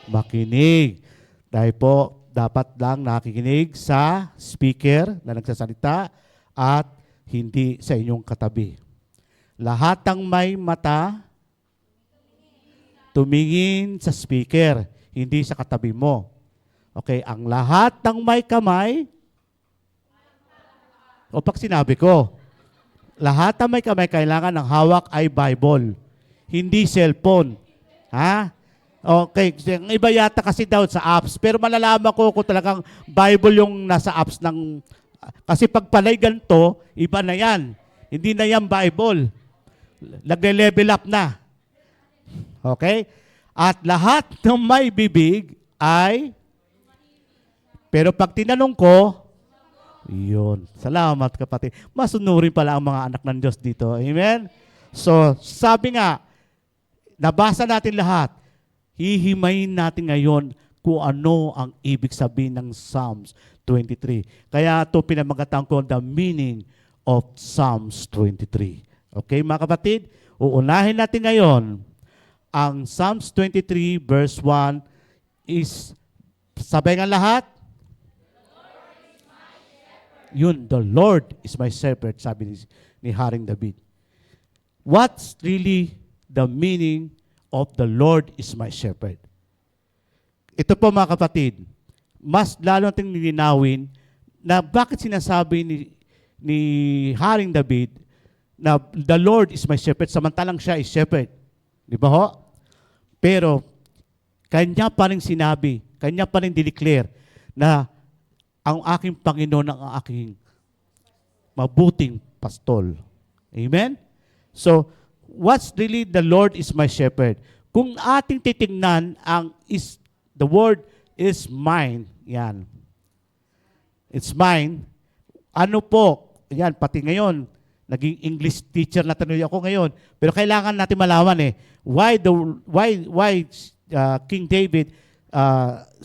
makinig. Dahil po, dapat lang nakikinig sa speaker na nagsasalita at hindi sa inyong katabi. Lahat ng may mata, tumingin sa speaker, hindi sa katabi mo. Okay, ang lahat ng may kamay, o pag sinabi ko, lahat ng may kamay kailangan ng hawak ay Bible, hindi cellphone. Ha? Okay, ang iba yata kasi daw sa apps, pero malalaman ko kung talagang Bible yung nasa apps ng, kasi pag palay ganito, iba na yan. Hindi na yan Bible. Nagle-level up na. Okay? At lahat ng may bibig ay, pero pag tinanong ko, yun. Salamat kapatid. Masunurin pala ang mga anak ng Diyos dito. Amen? So, sabi nga, nabasa natin lahat. Hihimayin natin ngayon kung ano ang ibig sabihin ng Psalms 23. Kaya ito pinamagatan ko the meaning of Psalms 23. Okay, mga kapatid? Uunahin natin ngayon ang Psalms 23 verse 1 is, sabay nga lahat? Yun, the Lord is my shepherd, sabi ni Haring David. What's really the meaning of the Lord is my shepherd? Ito po mga kapatid, mas lalo natin nilinawin na bakit sinasabi ni Haring David na the Lord is my shepherd, samantalang siya is shepherd. Di ba ho? Pero, kanya pa rin sinabi, kanya pa rin dineclare na ang aking Panginoon ang aking mabuting pastol. Amen? So, what's really the Lord is my shepherd? Kung ating titingnan the word is mine. Yan. It's mine. Ano po? Yan, pati ngayon, naging English teacher na tanuloy ako ngayon. Pero kailangan natin malaman why King David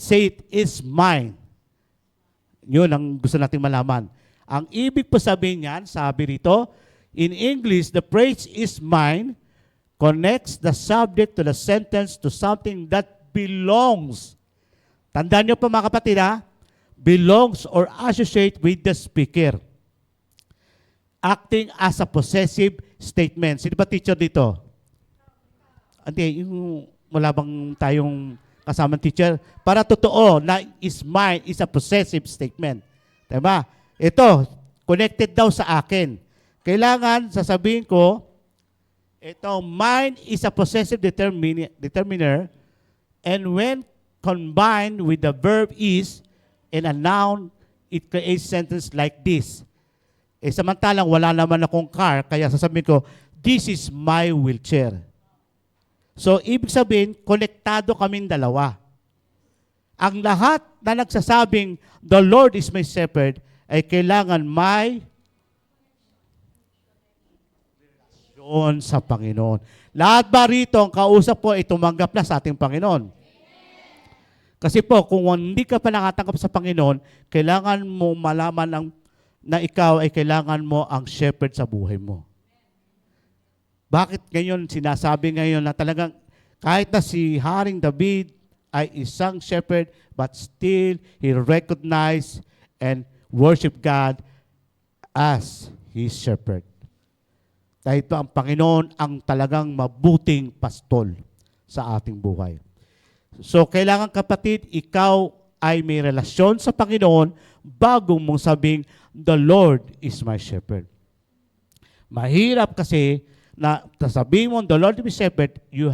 say it is mine. Yun ang gusto nating malaman. Ang ibig po sabihin niyan, sabi rito, in English, the phrase is mine connects the subject to the sentence to something that belongs. Tandaan niyo po mga kapatid belongs or associate with the speaker. Acting as a possessive statement. Sino ba teacher dito? Hindi, yung wala bang tayong kasamang teacher? Para totoo na is mine is a possessive statement. Diba? Ito, connected daw sa akin. Kailangan sasabihin ko, ito, mine is a possessive determiner, and when combined with the verb is and a noun, it creates sentence like this. Samantalang wala naman akong car, kaya sasabihin ko, this is my wheelchair. So, ibig sabihin, konektado kaming dalawa. Ang lahat na nagsasabing, the Lord is my shepherd, ay kailangan may relasyon sa Panginoon. Lahat ba rito, ang kausap po ay tumanggap na sa ating Panginoon? Kasi po, kung hindi ka pa nakatanggap sa Panginoon, kailangan mo malaman na ikaw ay kailangan mo ang shepherd sa buhay mo. Bakit ngayon sinasabi ngayon na talagang kahit na si Haring David ay isang shepherd, but still he recognized and worship God as his shepherd. Dahil ito ang Panginoon ang talagang mabuting pastol sa ating buhay. So kailangan kapatid, ikaw ay may relasyon sa Panginoon bago mong sabing, the Lord is my shepherd. Mahirap kasi na sasabihin mo, the Lord is my shepherd, you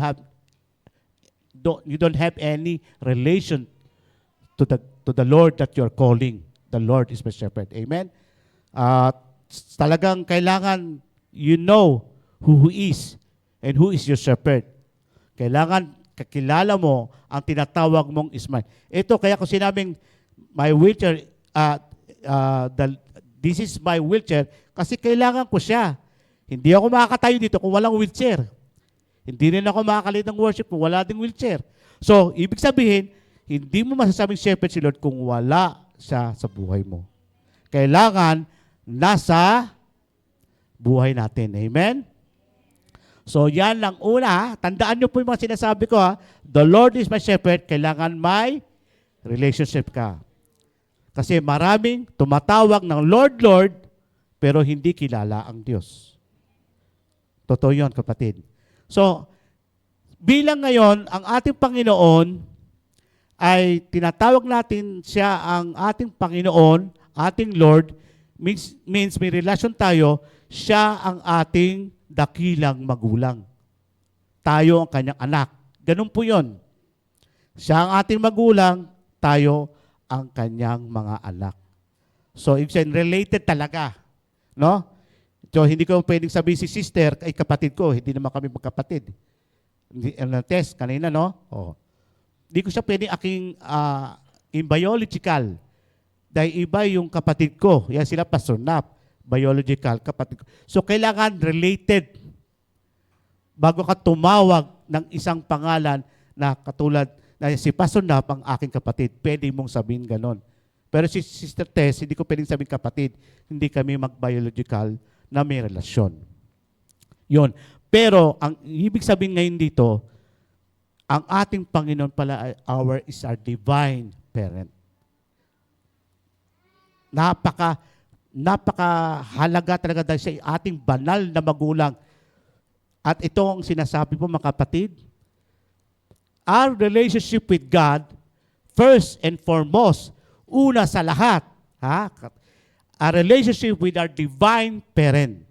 don't have any relation to the Lord that you're calling. The Lord is my shepherd. Amen? Talagang kailangan you know who is and who is your shepherd. Kailangan kakilala mo ang tinatawag mong is mine. Ito, kaya ko sinabing my wheelchair, this is my wheelchair kasi kailangan ko siya. Hindi ako makakatayo dito kung walang wheelchair. Hindi rin ako makakalit ng worship kung wala ding wheelchair. So, ibig sabihin, hindi mo masasabing shepherd si Lord kung wala siya sa buhay mo. Kailangan nasa buhay natin. Amen? So, yan lang una. Tandaan nyo po yung mga sinasabi ko. The Lord is my shepherd. Kailangan may relationship ka. Kasi maraming tumatawag ng Lord, Lord, pero hindi kilala ang Diyos. Totoo yun, kapatid. So, bilang ngayon, ang ating Panginoon ay tinatawag natin siya ang ating Panginoon, ating Lord, means may relasyon tayo, siya ang ating dakilang magulang. Tayo ang kanyang anak. Ganun po yun. Siya ang ating magulang, tayo ang kanyang mga anak. So, ibig sabihin, related talaga. No? So, hindi ko pwedeng sabihin si sister ay kapatid ko. Hindi naman kami magkapatid. Test kanina, no? Oh. Hindi ko siya pwedeng aking in biological. Dahil iba yung kapatid ko. Yan sila, Pastor Nap. Biological, kapatid ko. So, kailangan related. Bago ka tumawag ng isang pangalan na katulad na si Pastor Nap ang aking kapatid, pwede mong sabihin ganon. Pero si Sister Tess, hindi ko pwedeng sabihin kapatid. Hindi kami mag-biological na may relasyon. Yun. Pero, ang ibig sabihin ngayon dito, ang ating Panginoon pala is our divine parent. Napakahalaga talaga dahil siya ating banal na magulang. At ito ang sinasabi po mga kapatid, our relationship with God, first and foremost, una sa lahat, a relationship with our divine parent.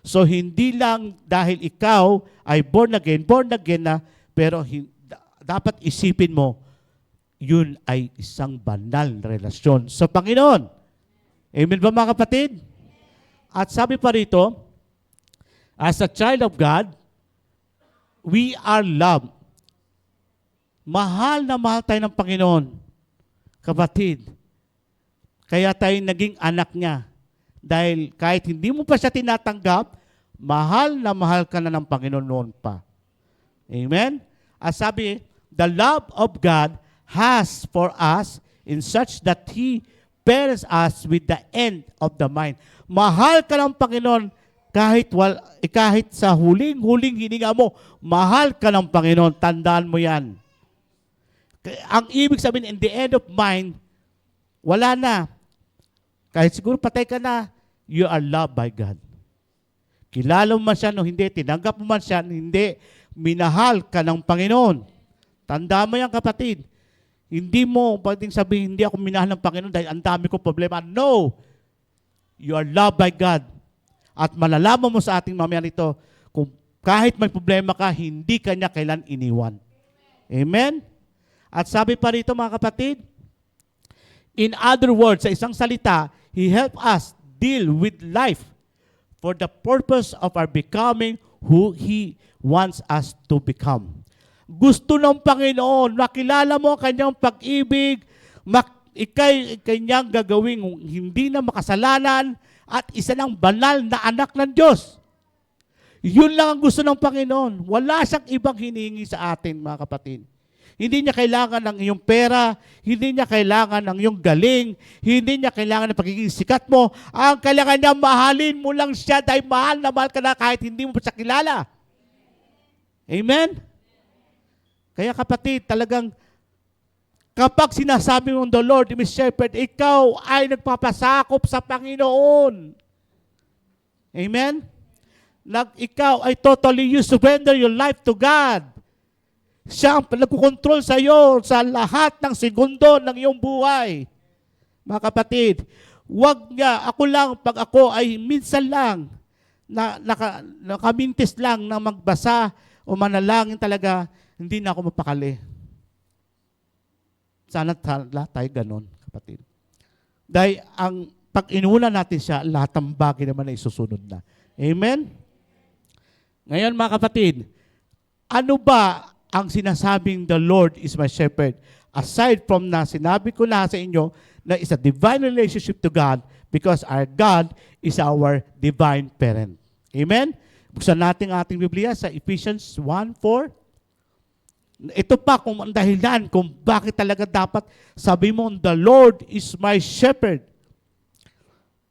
So hindi lang dahil ikaw ay born again na, pero dapat isipin mo, yun ay isang banal na relasyon sa Panginoon. Amen ba mga kapatid? At sabi pa rito, as a child of God, we are loved. Mahal na mahal tayo ng Panginoon. Kapatid, kaya tayo naging anak niya. Dahil kahit hindi mo pa siya tinatanggap, mahal na mahal ka na ng Panginoon noon pa. Amen? As sabi, the love of God has for us in such that He parents us with the end of the mind. Mahal ka ng Panginoon kahit sa huling hininga mo, mahal ka ng Panginoon. Tandaan mo yan. Ang ibig sabihin, in the end of mind, wala na. Kahit siguro patay ka na, you are loved by God. Kilala mo man siya o hindi, tinanggap mo man siya, hindi, minahal ka ng Panginoon. Tanda mo yan, kapatid. Hindi mo pwedeng sabihin, hindi ako minahal ng Panginoon dahil ang dami ko problema. No! You are loved by God. At malalaman mo sa ating mamaya nito, kung kahit may problema ka, hindi ka niya kailan iniwan. Amen? At sabi pa rito mga kapatid, in other words, sa isang salita, He helped us deal with life for the purpose of our becoming who He wants us to become. Gusto ng Panginoon, makilala mo ang kanyang pag-ibig, kanyang gagawing hindi na makasalanan at isa ng banal na anak ng Diyos. Yun lang ang gusto ng Panginoon. Wala siyang ibang hinihingi sa atin, mga kapatid. Hindi niya kailangan ng iyong pera, hindi niya kailangan ng iyong galing, hindi niya kailangan ng pagiging sikat mo. Ang kailangan niya, mahalin mo lang siya dahil mahal na mahal ka na kahit hindi mo pa siya kilala. Amen? Kaya kapatid, talagang kapag sinasabi mo the Lord, Miss Shepherd, ikaw ay nagpapasakop sa Panginoon. Amen? Ikaw ay totally, you surrender your life to God. Siya ang nagkukontrol sa iyo sa lahat ng segundo ng iyong buhay. Mga kapatid, wag niya, ako lang, pag ako ay minsan lang, nakamintis lang na magbasa o manalangin talaga, hindi na ako mapakali. Sana lahat tayo ganon, kapatid. Dahil pag inuna natin siya, lahat ng bagay naman ay susunod na. Amen? Ngayon mga kapatid, ano ba ang sinasabing the Lord is my shepherd? Aside from na sinabi ko na sa inyo na is a divine relationship to God because our God is our divine parent. Amen? Buksan natin ang ating Biblia sa Ephesians 1:4. Ito pa kung ang dahilan kung bakit talaga dapat sabi mo, the Lord is my shepherd.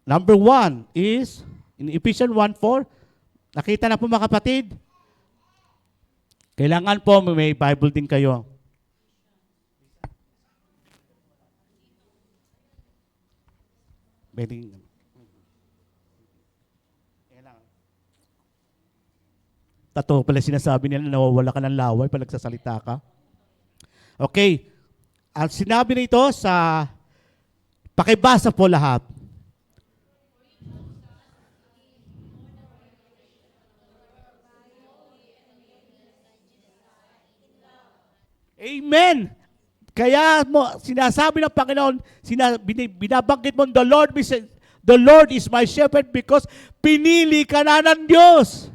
Number 1 is, in Ephesians 1:4, nakita na po mga kapatid, kailangan po may Bible din kayo. Pwedeng, Ayan lang. Totoo pala sinasabi nila na nawawala ka ng laway pag nagsasalita ka. Okay. Ang sinabi nito sa, pakibasa po lahat. Amen. Kaya mo sinasabi ng Panginoon, binabanggit mo, the Lord is my shepherd because pinili ka na ng Diyos.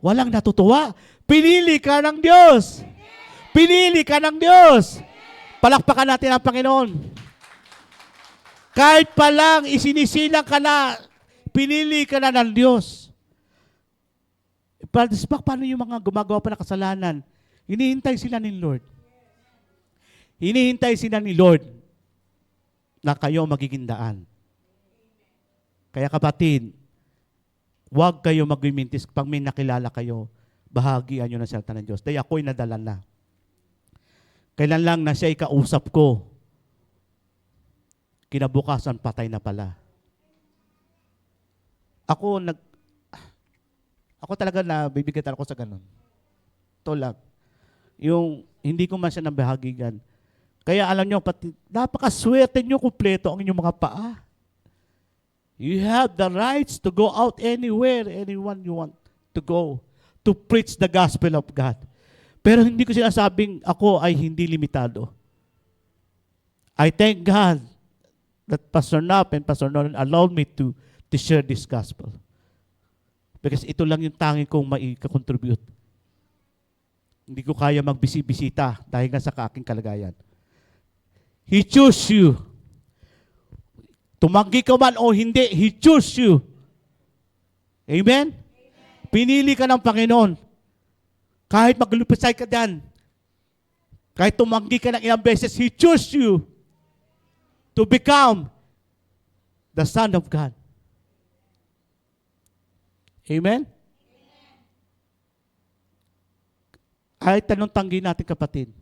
Walang natutuwa. Pinili ka ng Diyos. Pinili ka ng Diyos. Palakpakan natin ang Panginoon. Kahit pa lang isinisilang ka na, pinili ka na ng Diyos. Paano yung mga gumagawa pa ng kasalanan? Hinihintay sila ni Lord. Hinihintay sila ni Lord na kayo magiging daan. Kaya kapatid, huwag kayo magmimintis pag may nakilala kayo, bahagian nyo ng salita ng Diyos. Dahil ako'y nadala na. Kailan lang na siya'y kausap ko, kinabukasan patay na pala. Ako talaga na bibigatan ako sa ganun. Ito lang. Yung hindi ko man siya nabahagigan. Kaya alam nyo, napakaswerte nyo kumpleto ang inyong mga paa. You have the rights to go out anywhere, anyone you want to go, to preach the gospel of God. Pero hindi ko sinasabing ako ay hindi limitado. I thank God that Pastor Nap and Pastor Nolan allowed me to share this gospel. Because ito lang yung tangi kong maikakontribute. Hindi ko kaya magbisita dahil nga sa aking kalagayan. He chose you. Tumanggi ka man o hindi, He chose you. Amen? Pinili ka ng Panginoon. Kahit maglupasay ka dyan, kahit tumanggi ka ng ilang beses, He chose you to become the Son of God. Amen? Kahit tanong tanggi natin kapatid,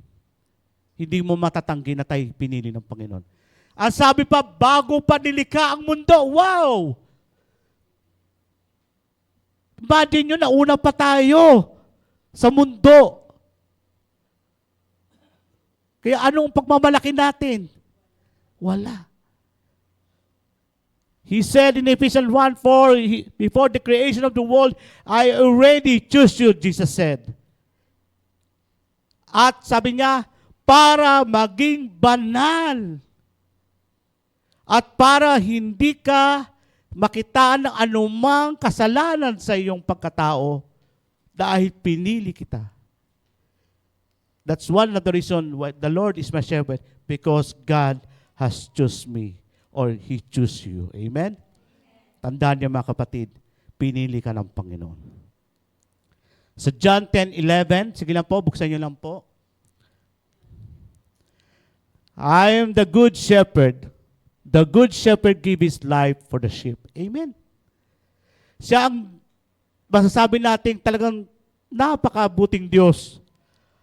hindi mo matatanggi na tayo pinili ng Panginoon. Ang sabi pa, bago pa nilikha ang mundo. Wow! Imagine nyo, nauna pa tayo sa mundo. Kaya anong pagmamalaki natin? Wala. He said in Ephesians 1:4, before the creation of the world, I already chose you, Jesus said. At sabi niya, para maging banal. At para hindi ka makitaan ng anumang kasalanan sa iyong pagkatao dahil pinili kita. That's one of the reason why the Lord is my shepherd, because God has chosen me or He chose you. Amen? Tandaan niyo mga kapatid, pinili ka ng Panginoon. Sa John 10:11, sige lang po, buksan niyo lang po. I am the good shepherd. The good shepherd give his life for the sheep. Amen. Siya ang masasabi natin talagang napakabuting Diyos.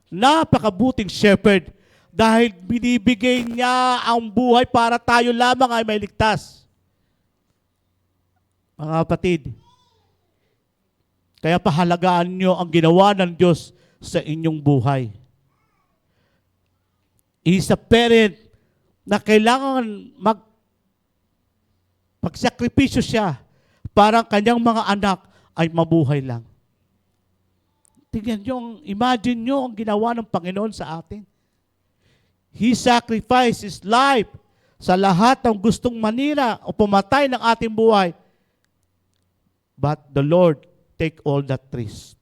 Napakabuting shepherd dahil binibigay niya ang buhay para tayo lamang ay may ligtas. Mga kapatid, kaya pahalagaan niyo ang ginawa ng Diyos sa inyong buhay. He's a parent na kailangan magsakripisyo siya para kanyang mga anak ay mabuhay lang. Tingnan nyo, imagine nyo ang ginawa ng Panginoon sa atin. He sacrificed His life sa lahat ng gustong manira o pumatay ng ating buhay. But the Lord take all that risk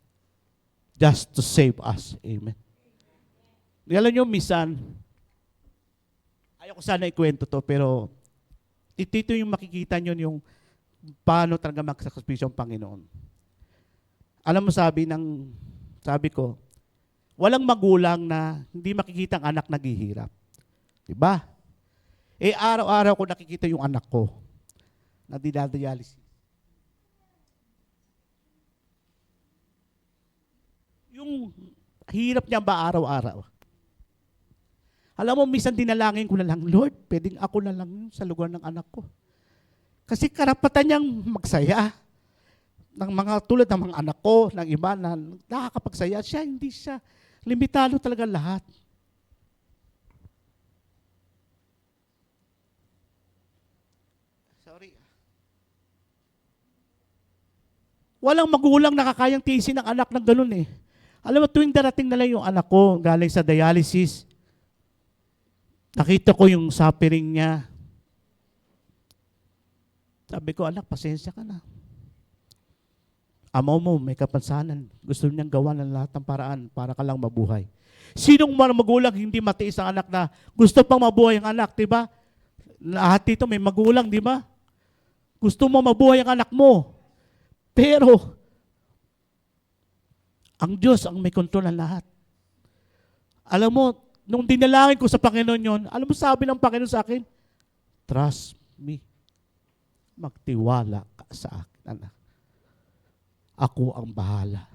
just to save us. Amen. Alam nyo, minsan, ayaw ko sana ikwento to, pero ito yung makikita nyo yung paano talaga magsakripisyo ang Panginoon. Alam mo, sabi ko, walang magulang na hindi makikita ang anak naghihirap. Diba? Araw-araw ko nakikita yung anak ko na dinadialysis. Yung hirap niya ba araw-araw? Alam mo, minsan dinalangin ko na lang, Lord, pwedeng ako na lang sa lugar ng anak ko. Kasi karapatan niyang magsaya. Ng mga tulad ng mga anak ko, ng iba na nakakapagsaya, siya hindi siya. Limitado talaga lahat. Sorry. Walang magulang nakakayang tiisin ng anak ng ganun eh. Alam mo, tuwing darating na lang yung anak ko galing sa dialysis, nakita ko yung suffering niya. Sabi ko, anak, pasensya ka na. Amo mo, may kapansanan. Gusto niyang gawa ng lahat ng paraan para ka lang mabuhay. Sinong mga magulang hindi matiis ang anak na gusto pang mabuhay ang anak, di ba? Lahat dito may magulang, di ba? Gusto mo mabuhay ang anak mo. Pero, ang Diyos ang may kontrol ng lahat. Alam mo, nung dinalangin ko sa Panginoon yon, alam mo sabi ng Panginoon sa akin, trust me. Magtiwala ka sa akin, anak. Ako ang bahala.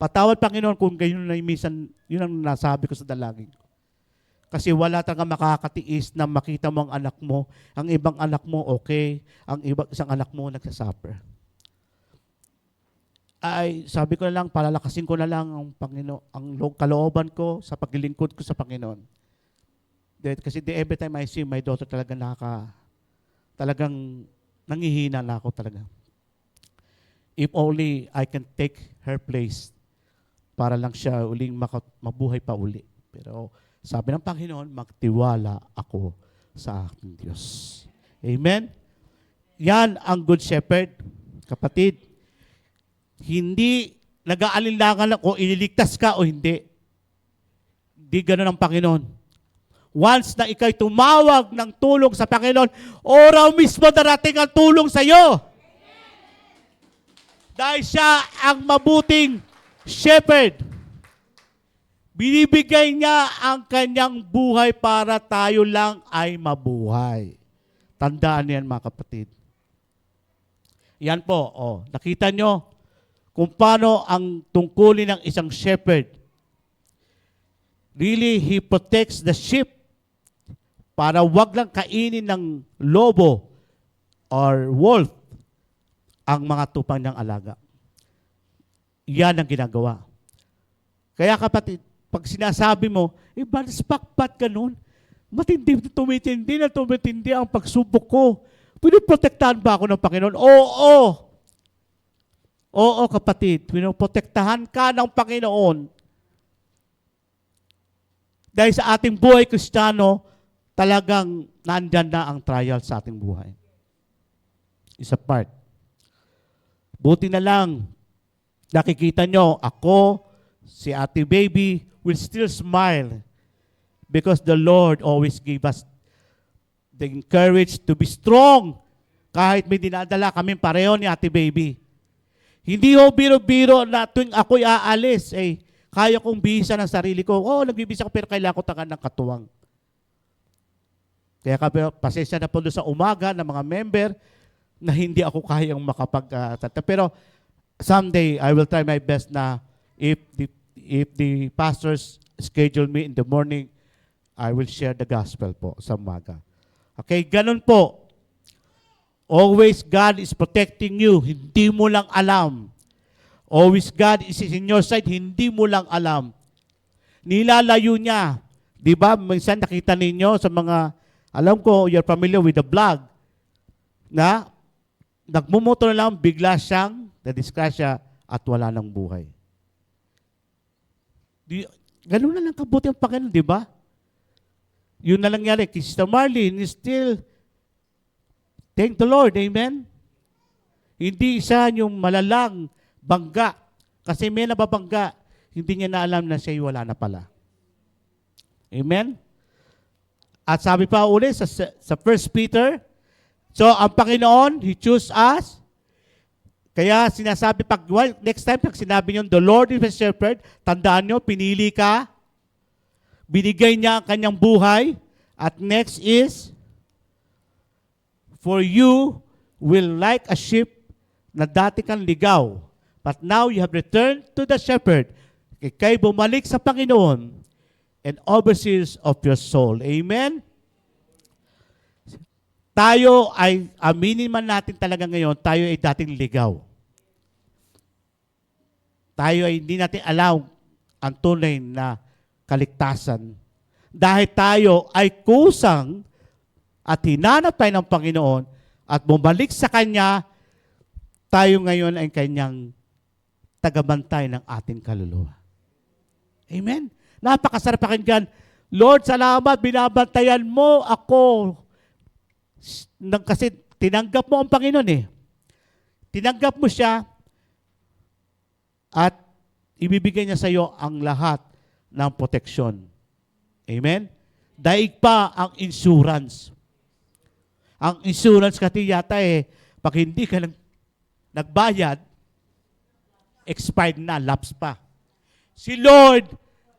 Patawad, Panginoon, kung ganyan na minsan, yun ang nasabi ko sa dalangin ko. Kasi wala talaga makakatiis na makita mo ang anak mo. Ang ibang anak mo, okay. Ang isang anak mo, nagsasuffer. Ay, sabi ko na lang, palalakasin ko na lang ang Panginoon, ang kalooban ko sa paglilingkod ko sa Panginoon. Kasi every time I see my daughter talagang nangihina na ako talaga. If only I can take her place para lang siya uling mabuhay pa uli. Pero sabi ng Panginoon, magtiwala ako sa aking Diyos. Amen? Yan ang Good Shepherd, kapatid. Hindi nag-aalinlangan lang kung ililigtas ka o hindi. Hindi ganun ang Panginoon. Once na ikay tumawag ng tulong sa Panginoon, oraw mismo darating ang tulong sa iyo. Dahil siya ang mabuting shepherd. Binibigay niya ang kanyang buhay para tayo lang ay mabuhay. Tandaan niyan, mga kapatid. Yan po, nakita nyo kung paano ang tungkulin ng isang shepherd. Really, he protects the sheep para wag lang kainin ng lobo or wolf ang mga tupang niyang alaga. Yan ang ginagawa. Kaya kapatid, pag sinasabi mo, bakit ganun? Tumitindi ang pagsubok ko. Pinoprotektahan ba ako ng Panginoon? Oo, kapatid. Pinoprotektahan ka ng Panginoon. Dahil sa ating buhay Kristiyano, talagang nandyan na ang trial sa ating buhay. Isa part. Buti na lang, nakikita nyo, ako, si Ate Baby, will still smile because the Lord always gave us the courage to be strong kahit may dinadala kami pareho ni Ate Baby. Hindi ho biro-biro na tuwing ako'y aalis, kaya kong bisa ng sarili ko. Nagbibisa ko pero kailangan ko tangan ng katuwang. Kaya pasensya na po doon sa umaga ng mga member na hindi ako kayang pero someday I will try my best na if the pastors schedule me in the morning, I will share the gospel po sa umaga. Okay, ganun po. Always God is protecting you, hindi mo lang alam. Always God is in your side, hindi mo lang alam. Nilalayo niya. Di ba, minsan nakita ninyo sa mga, alam ko, you're familiar with the vlog, na nagmumoto na lang, bigla siyang na-disgrasya at wala ng buhay. Ganun na lang kabuti ang Panginoon, di ba? Yun na lang nangyari. Kay Sister Marlene is still, thank the Lord, amen? Hindi isa yung malalang bangga. Kasi may nababangga, hindi niya na alam na siya wala na pala. Amen? At sabi pa ulit sa 1 Peter, so ang Panginoon, He chose us. Kaya sinasabi, next time pag sinabi niyo, the Lord is a shepherd, tandaan niyo, pinili ka, binigay niya ang kanyang buhay, at next is, for you will like a sheep na dati kang ligaw, but now you have returned to the shepherd. Kay bumalik sa Panginoon and overseers of your soul. Amen? tayo ay, aminin man natin talaga ngayon, tayo ay dating ligaw. Tayo ay hindi natin alam ang tunay na kaligtasan. Dahil tayo ay kusang at hinanap tayo ng Panginoon at bumalik sa Kanya, tayo ngayon ay Kanyang tagabantay ng ating kaluluwa. Amen? Napakasarap pakinggan. Lord, salamat, binabantayan mo ako. Kasi tinanggap mo ang Panginoon eh. Tinanggap mo siya at ibibigay niya sa iyo ang lahat ng proteksyon. Amen? Daig pa ang insurance. Ang insurance kasi yata pag hindi ka nagbayad, expired na, lapse pa. Si Lord,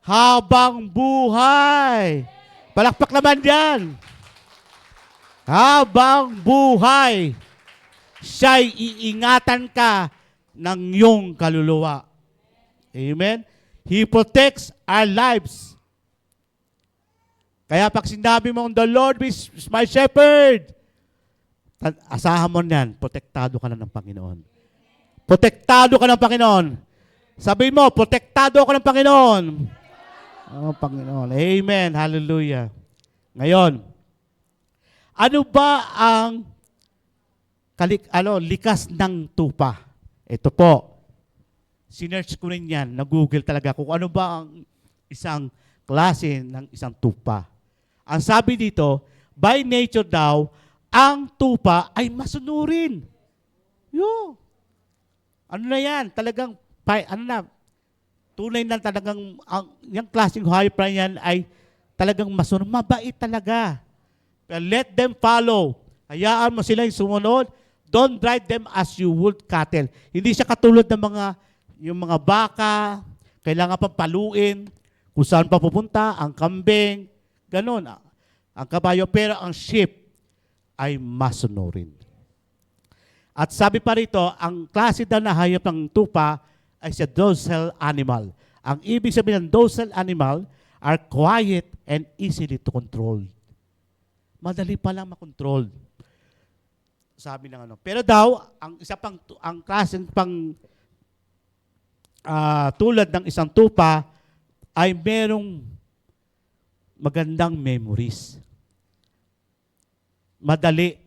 habang buhay. Palakpak naman yan. Habang buhay, siya'y iingatan ka ng iyong kaluluwa. Amen? He protects our lives. Kaya pag sinabi mong, the Lord is my shepherd, asahan mo yan, protektado ka na ng Panginoon. Protektado ka ng Panginoon. Sabihin mo, protektado ako ng Panginoon. Oh, Panginoon. Amen. Hallelujah. Ngayon, ano ba ang likas ng tupa? Ito po. Sinearch ko rin yan, na-google talaga kung ano ba ang isang klase ng isang tupa. Ang sabi dito, by nature daw, ang tupa ay masunurin. Yo. Ano na yan? Talagang, tunay na talagang, yung klaseng hayop na yan ay talagang masunod. Mabait talaga. But let them follow. Hayaan mo silang sumunod. Don't drive them as you would cattle. Hindi siya katulad ng yung mga baka, kailangan pang paluin, kung saan pa pupunta, ang kambing, ganun. Ang kabayo, pero ang sheep ay masunurin. At sabi pa rito, ang klase daw na hayop ng tupa ay sa docile animal. Ang ibig sabihin ng docile animal are quiet and easily to control. Madali pa lang makontrol. Sabi ng ano. Pero daw, ang klaseng tulad ng isang tupa ay merong magandang memories. Madali.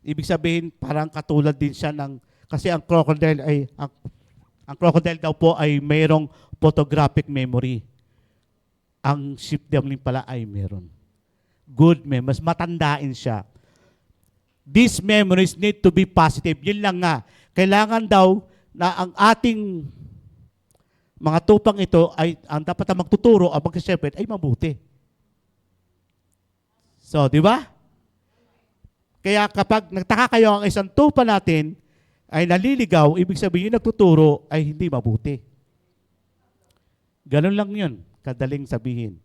Ibig sabihin, parang katulad din siya kasi ang crocodile ang crocodile daw po ay mayroong photographic memory. Ang sheep din pala ay meron. Good memory. Mas matandain siya. These memories need to be positive. Yun lang nga. Kailangan daw na ang ating mga tupang ito ay ang dapat na magtuturo ang mag-shepherd ay mabuti. So, di ba? Kaya kapag nagtaka kayo ang isang tupa natin ay naliligaw, ibig sabihin yung nagtuturo ay hindi mabuti. Ganun lang yun. Kadaling sabihin.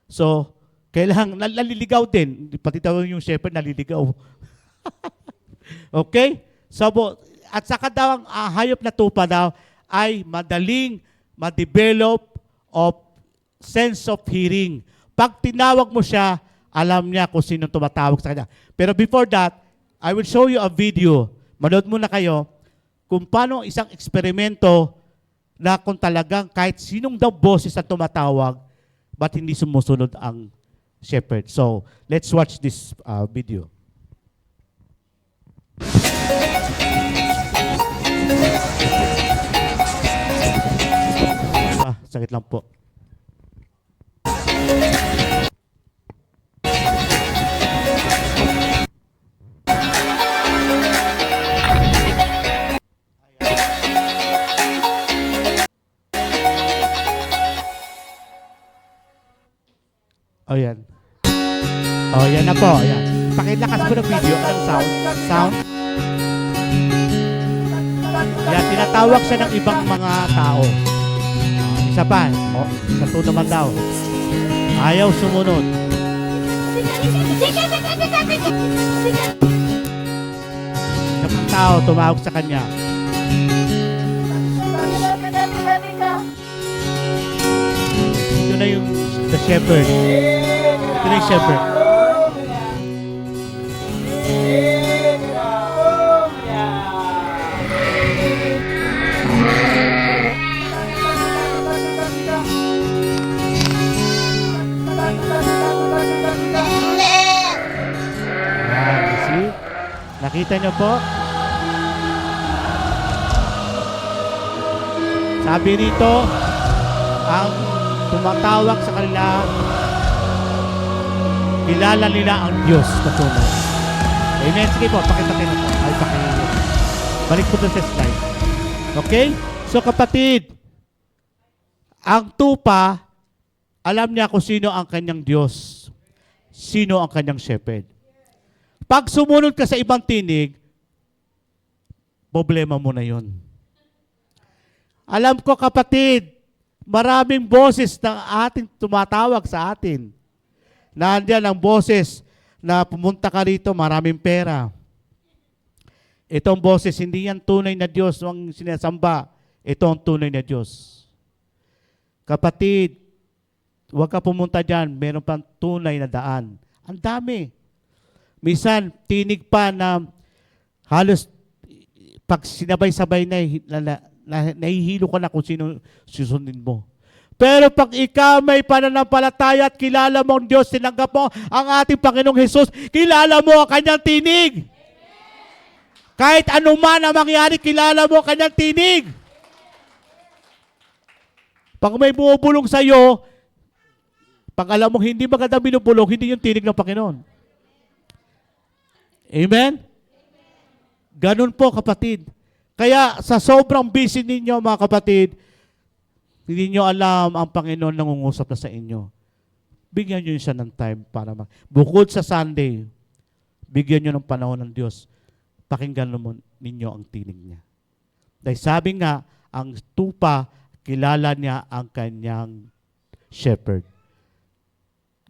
So, kailangan naliligaw din. Pati daw yung shepherd naliligaw. Okay? So, at saka daw ang hayop na tupa daw ay madaling ma-develop of sense of hearing. Pag tinawag mo siya, alam niya kung sino tumatawag sa kanya. Pero before that, I will show you a video. Manood muna kayo kung paano isang eksperimento na kung talagang kahit sinong daw boses ang tumatawag, ba't hindi sumusunod ang shepherd. So, let's watch this video. Sakit lang po. Oh, yan. Oh, yan na po. Yan. Pakilakas mo ng video. Anong sound? Sound? Yan, tinatawag siya ng ibang mga tao. Isa pa. Oh, isa to naman daw. Ayaw sumunod. Isang tao tumawag sa kanya. Ito na yung the shepherd. Ito na yung shepherd. Nakikita niyo po? Sabi rito, ang tumatawag sa kanila, kilala nila ang Diyos na tunay. Amen. Sige po, pakita na po. Balik po doon sa slide. Okay? So kapatid, ang tupa, alam niya kung sino ang kanyang Diyos. Sino ang kanyang shepherd. Pag sumunod ka sa ibang tinig, problema mo na yun. Alam ko kapatid, maraming boses ng ating tumatawag sa atin. Nandiyan ang boses na pumunta ka rito, maraming pera. Itong boses, hindi yan tunay na Diyos ang sinasamba. Ito ang tunay na Diyos. Kapatid, huwag ka pumunta dyan. Meron pang tunay na daan. Ang dami. Minsan, tinig pa na halos pag sinabay-sabay na nahihilo ka na kung sino susundin mo. Pero pag ikaw may pananampalataya at kilala mo ang Diyos, tinanggap mo ang ating Panginoong Hesus, kilala mo ang kanyang tinig. Kahit anuman ang mangyari, kilala mo ang kanyang tinig. Pag may bumubulong sa iyo, pag alam mo hindi maganda binubulong, hindi yung tinig ng Panginoon. Amen? Ganun po, kapatid. Kaya sa sobrang busy ninyo, mga kapatid, hindi nyo alam ang Panginoon nangungusap na sa inyo. Bigyan nyo siya ng time para bukod sa Sunday, bigyan nyo ng panahon ng Diyos. Pakinggan naman ninyo ang tinig niya. Dahil sabi nga, ang tupa, kilala niya ang kanyang shepherd.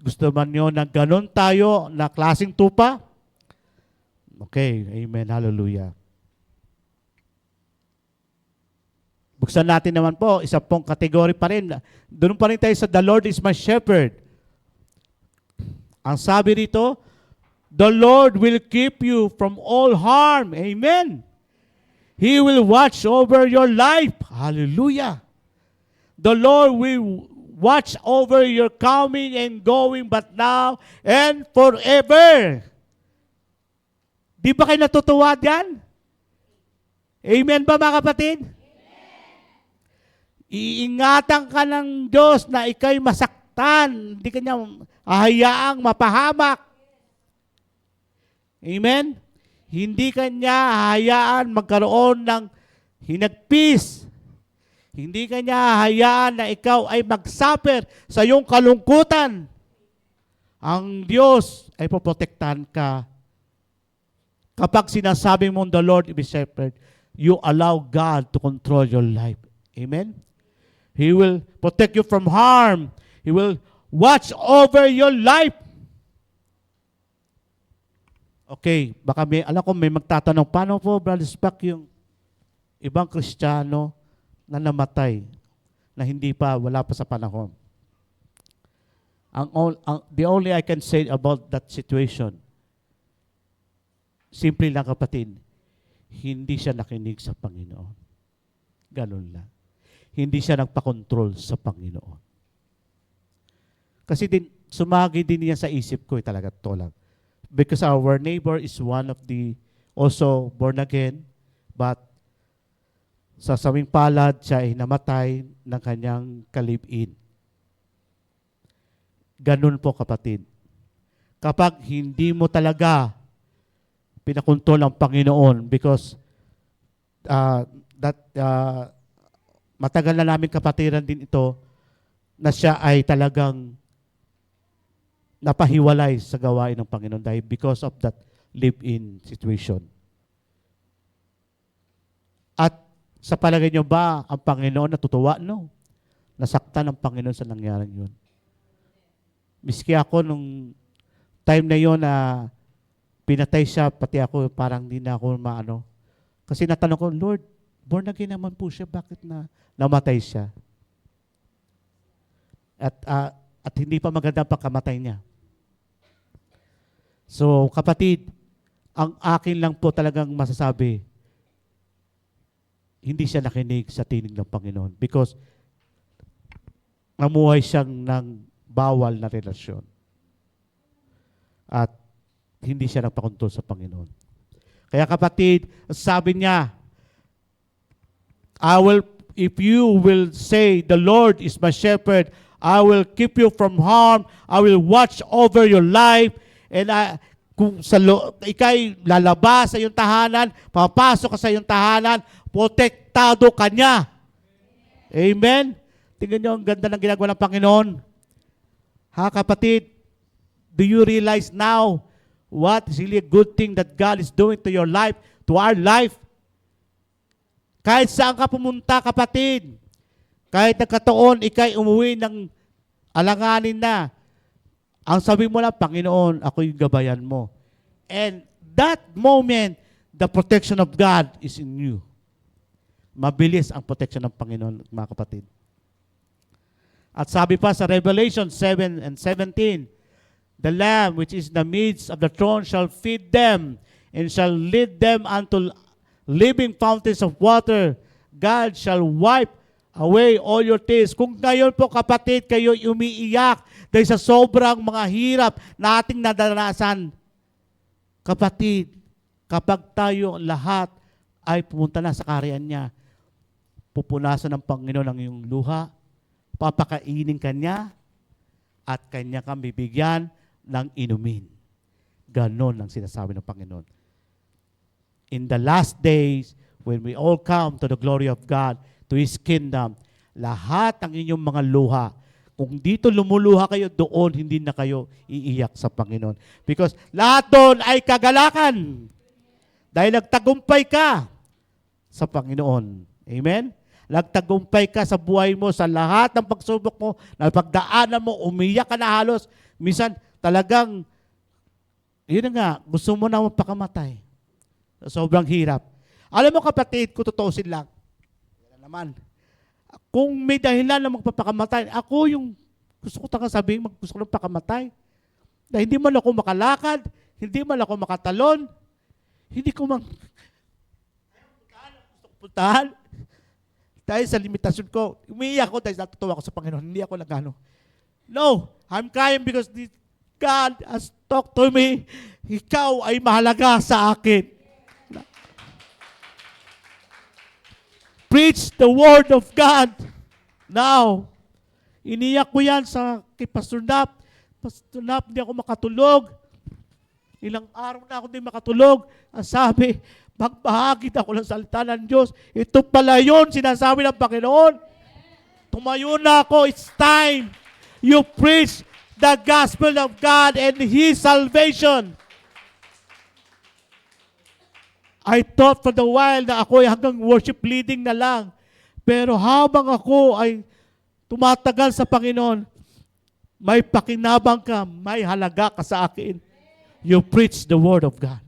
Gusto man nyo na ganun tayo, na klaseng tupa? Okay, amen, hallelujah. Buksan natin naman po, isa pong kategory pa rin. Doon pa rin tayo sa The Lord is my shepherd. Ang sabi rito, the Lord will keep you from all harm. Amen. He will watch over your life. Hallelujah. The Lord will watch over your coming and going, but now and forever. Di ba kayo natutuwa dyan? Amen ba, mga kapatid? Iingatan ka ng Diyos na ikaw'y masaktan. Hindi ka niya hahayaang mapahamak. Amen? Hindi ka niya hahayaan magkaroon ng hinagpis. Hindi ka niya hahayaan na ikaw ay mag-suffer sa iyong kalungkutan. Ang Diyos ay poprotektahan ka. Kapag sinasabi mong the Lord is my shepherd, you allow God to control your life. Amen? He will protect you from harm. He will watch over your life. Okay, baka alam ko may magtatanong, paano po, Brother Spock, yung ibang Kristiyano na namatay, na wala pa sa panahon? The only I can say about that situation, simple lang kapatid, hindi siya nakinig sa Panginoon. Ganun lang. Hindi siya nagpakontrol sa Panginoon. Kasi sumagi din niya sa isip ko talaga to lang. Because our neighbor is one of the also born again, but sa sawing palad siya ay namatay ng kanyang kalib-in. Ganun po kapatid. Kapag hindi mo talaga pinakontrol ang Panginoon, because matagal na namin kapatiran din ito na siya ay talagang napahiwalay sa gawain ng Panginoon dahil because of that live-in situation. At sa palagay niyo ba ang Panginoon natutuwa? No. Nasaktan ang Panginoon sa nangyari yun. Miski ako nung time na yun na pinatay siya, pati ako parang hindi na ako maano. Kasi natanong ko, Lord, born again naman po siya, bakit na namatay siya? At hindi pa maganda pagkamatay niya. So, kapatid, ang akin lang po talagang masasabi, hindi siya nakinig sa tinig ng Panginoon because namuhay siyang ng bawal na relasyon. At hindi siya nagpakontrol sa Panginoon. Kaya kapatid, sabi niya, if you will say, the Lord is my shepherd, I will keep you from harm, I will watch over your life, and kung ikay lalabas sa iyong tahanan, papasok ka sa iyong tahanan, protektado ka niya. Amen? Tingnan niyo, ang ganda ng ginagawa ng Panginoon. Ha, kapatid? Do you realize now what is really a good thing that God is doing to your life, to our life? Kahit saan ka pumunta, kapatid, kahit nagkataon, ikay umuwi ng alanganin na, ang sabi mo lang, Panginoon, ako yung gabayan mo. And that moment, the protection of God is in you. Mabilis ang protection ng Panginoon, mga kapatid. At sabi pa sa Revelation 7 and 17, the Lamb which is in the midst of the throne shall feed them and shall lead them unto living fountains of water. God shall wipe away all your tears. Kung ngayon po, kapatid, kayo umiiyak dahil sa sobrang mga hirap na ating nadarasan, kapatid, kapag tayo lahat ay pumunta na sa kaharian niya, pupunasan ng Panginoon ang iyong luha, papakainin ka niya, at kanya kang bibigyan ng inumin. Ganon ang sinasabi ng Panginoon. In the last days, when we all come to the glory of God, to His kingdom, lahat ng inyong mga luha, kung dito lumuluha kayo, doon hindi na kayo iiyak sa Panginoon. Because lahat doon ay kagalakan. Dahil nagtagumpay ka sa Panginoon. Amen? Nagtagumpay ka sa buhay mo, sa lahat ng pagsubok mo, na pagdaanan mo, umiyak ka na halos. Minsan, talagang, yun nga, gusto mo na magpakamatay. Sobrang hirap. Alam mo kapatid, kung tutuusin lang, yan naman, kung may dahilan na magpapakamatay, ako yung gusto ko talaga sabihin, gusto ko lang pakamatay. Dahil hindi man ako makalakad, hindi man ako makatalon, hindi ko gusto ko puntahan. Dahil sa limitasyon ko, umiiyak ako dahil natutuwa ko sa Panginoon, hindi ako nagano. No, I'm crying because God has talked to me. Ikaw ay mahalaga sa akin. Preach the word of God. Now, iniyak ko yan kay Pastor Nap. Pastor Nap, hindi ako makatulog. Ilang araw na ako hindi makatulog. Ang sabi, magbahagi ako ng salita ng Diyos. Ito pala yun, sinasabi ng Panginoon. Tumayo na ako, it's time. You preach the gospel of God and His salvation. I thought for the while na ako ay hanggang worship leading na lang. Pero habang ako ay tumatagal sa Panginoon, may pakinabang ka, may halaga ka sa akin. You preach the word of God.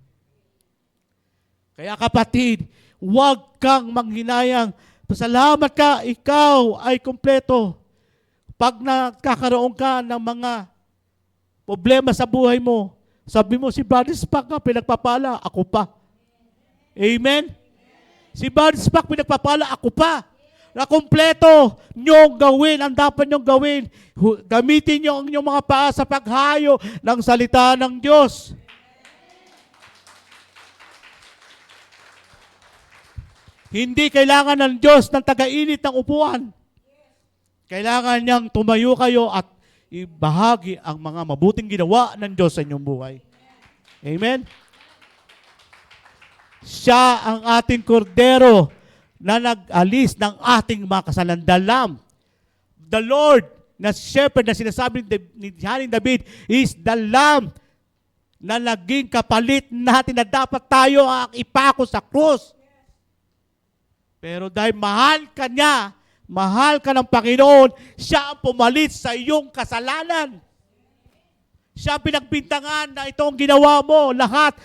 Kaya kapatid, huwag kang manghinayang. Pasalamat ka, ikaw ay kumpleto. Pag nakakaroon ka ng mga problema sa buhay mo, sabi mo, si Brother Spock nga pinagpapala, ako pa. Amen? Si Brother Spock pinagpapala, ako pa. Na kumpleto niyong gawin, ang dapat niyong gawin. Gamitin niyo ang inyong mga paa sa paghayo ng salita ng Diyos. Hindi kailangan ng Diyos ng taga-init ng upuan. Kailangan niyang tumayo kayo at ibahagi ang mga mabuting ginawa ng Diyos sa inyong buhay. Amen? Siya ang ating kordero na nag-alis ng ating mga kasalanan. The Lamb. The Lord na shepherd na sinasabi ni Haring David is the Lamb na naging kapalit natin na dapat tayo ang ipako sa krus. Pero dahil mahal ka niya, mahal ka ng Panginoon, siya ang pumalit sa iyong kasalanan. Siya ang pinagbintangan na itong ginawa mo, lahat.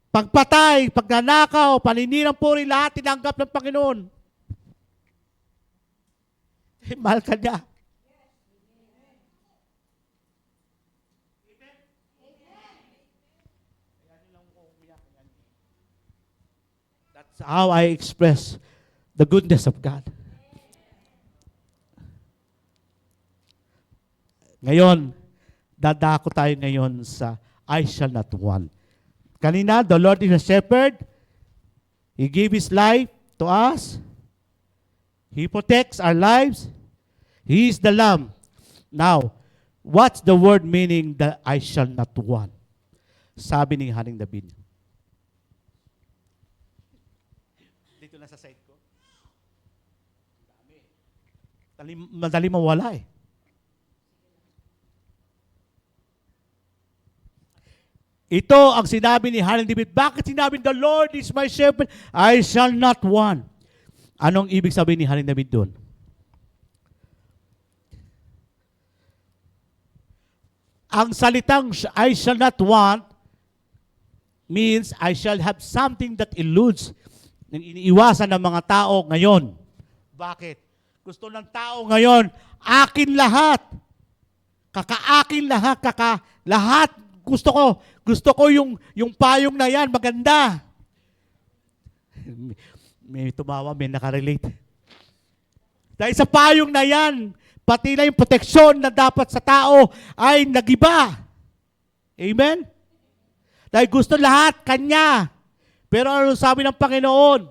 Pagpatay, pagnanakaw, paninirang puri, lahat tinanggap ng Panginoon. Eh, mahal ka niya. That's how I express the goodness of God. Ngayon, dadako tayo ngayon sa I shall not want. Kanina, the Lord is a shepherd. He gave His life to us. He protects our lives. He is the Lamb. Now, what's the word meaning that I shall not want? Sabi ni Haring David. Dito na sa side ko. Madali mawala eh. Ito ang sinabi ni Haring David. Bakit sinabi, the Lord is my shepherd, I shall not want? Anong ibig sabihin ni Haring David doon? Ang salitang I shall not want means I shall have something that eludes ng iniiwasan ng mga tao ngayon. Bakit? Gusto ng tao ngayon, akin lahat. Kakaakin lahat, lahat. Gusto ko yung payong na yan, maganda. May tumawa, may nakarelate. Dahil sa payong na yan, pati na yung proteksyon na dapat sa tao ay nagiba. Amen? Dahil gusto lahat, kanya. Pero ano sabi ng Panginoon?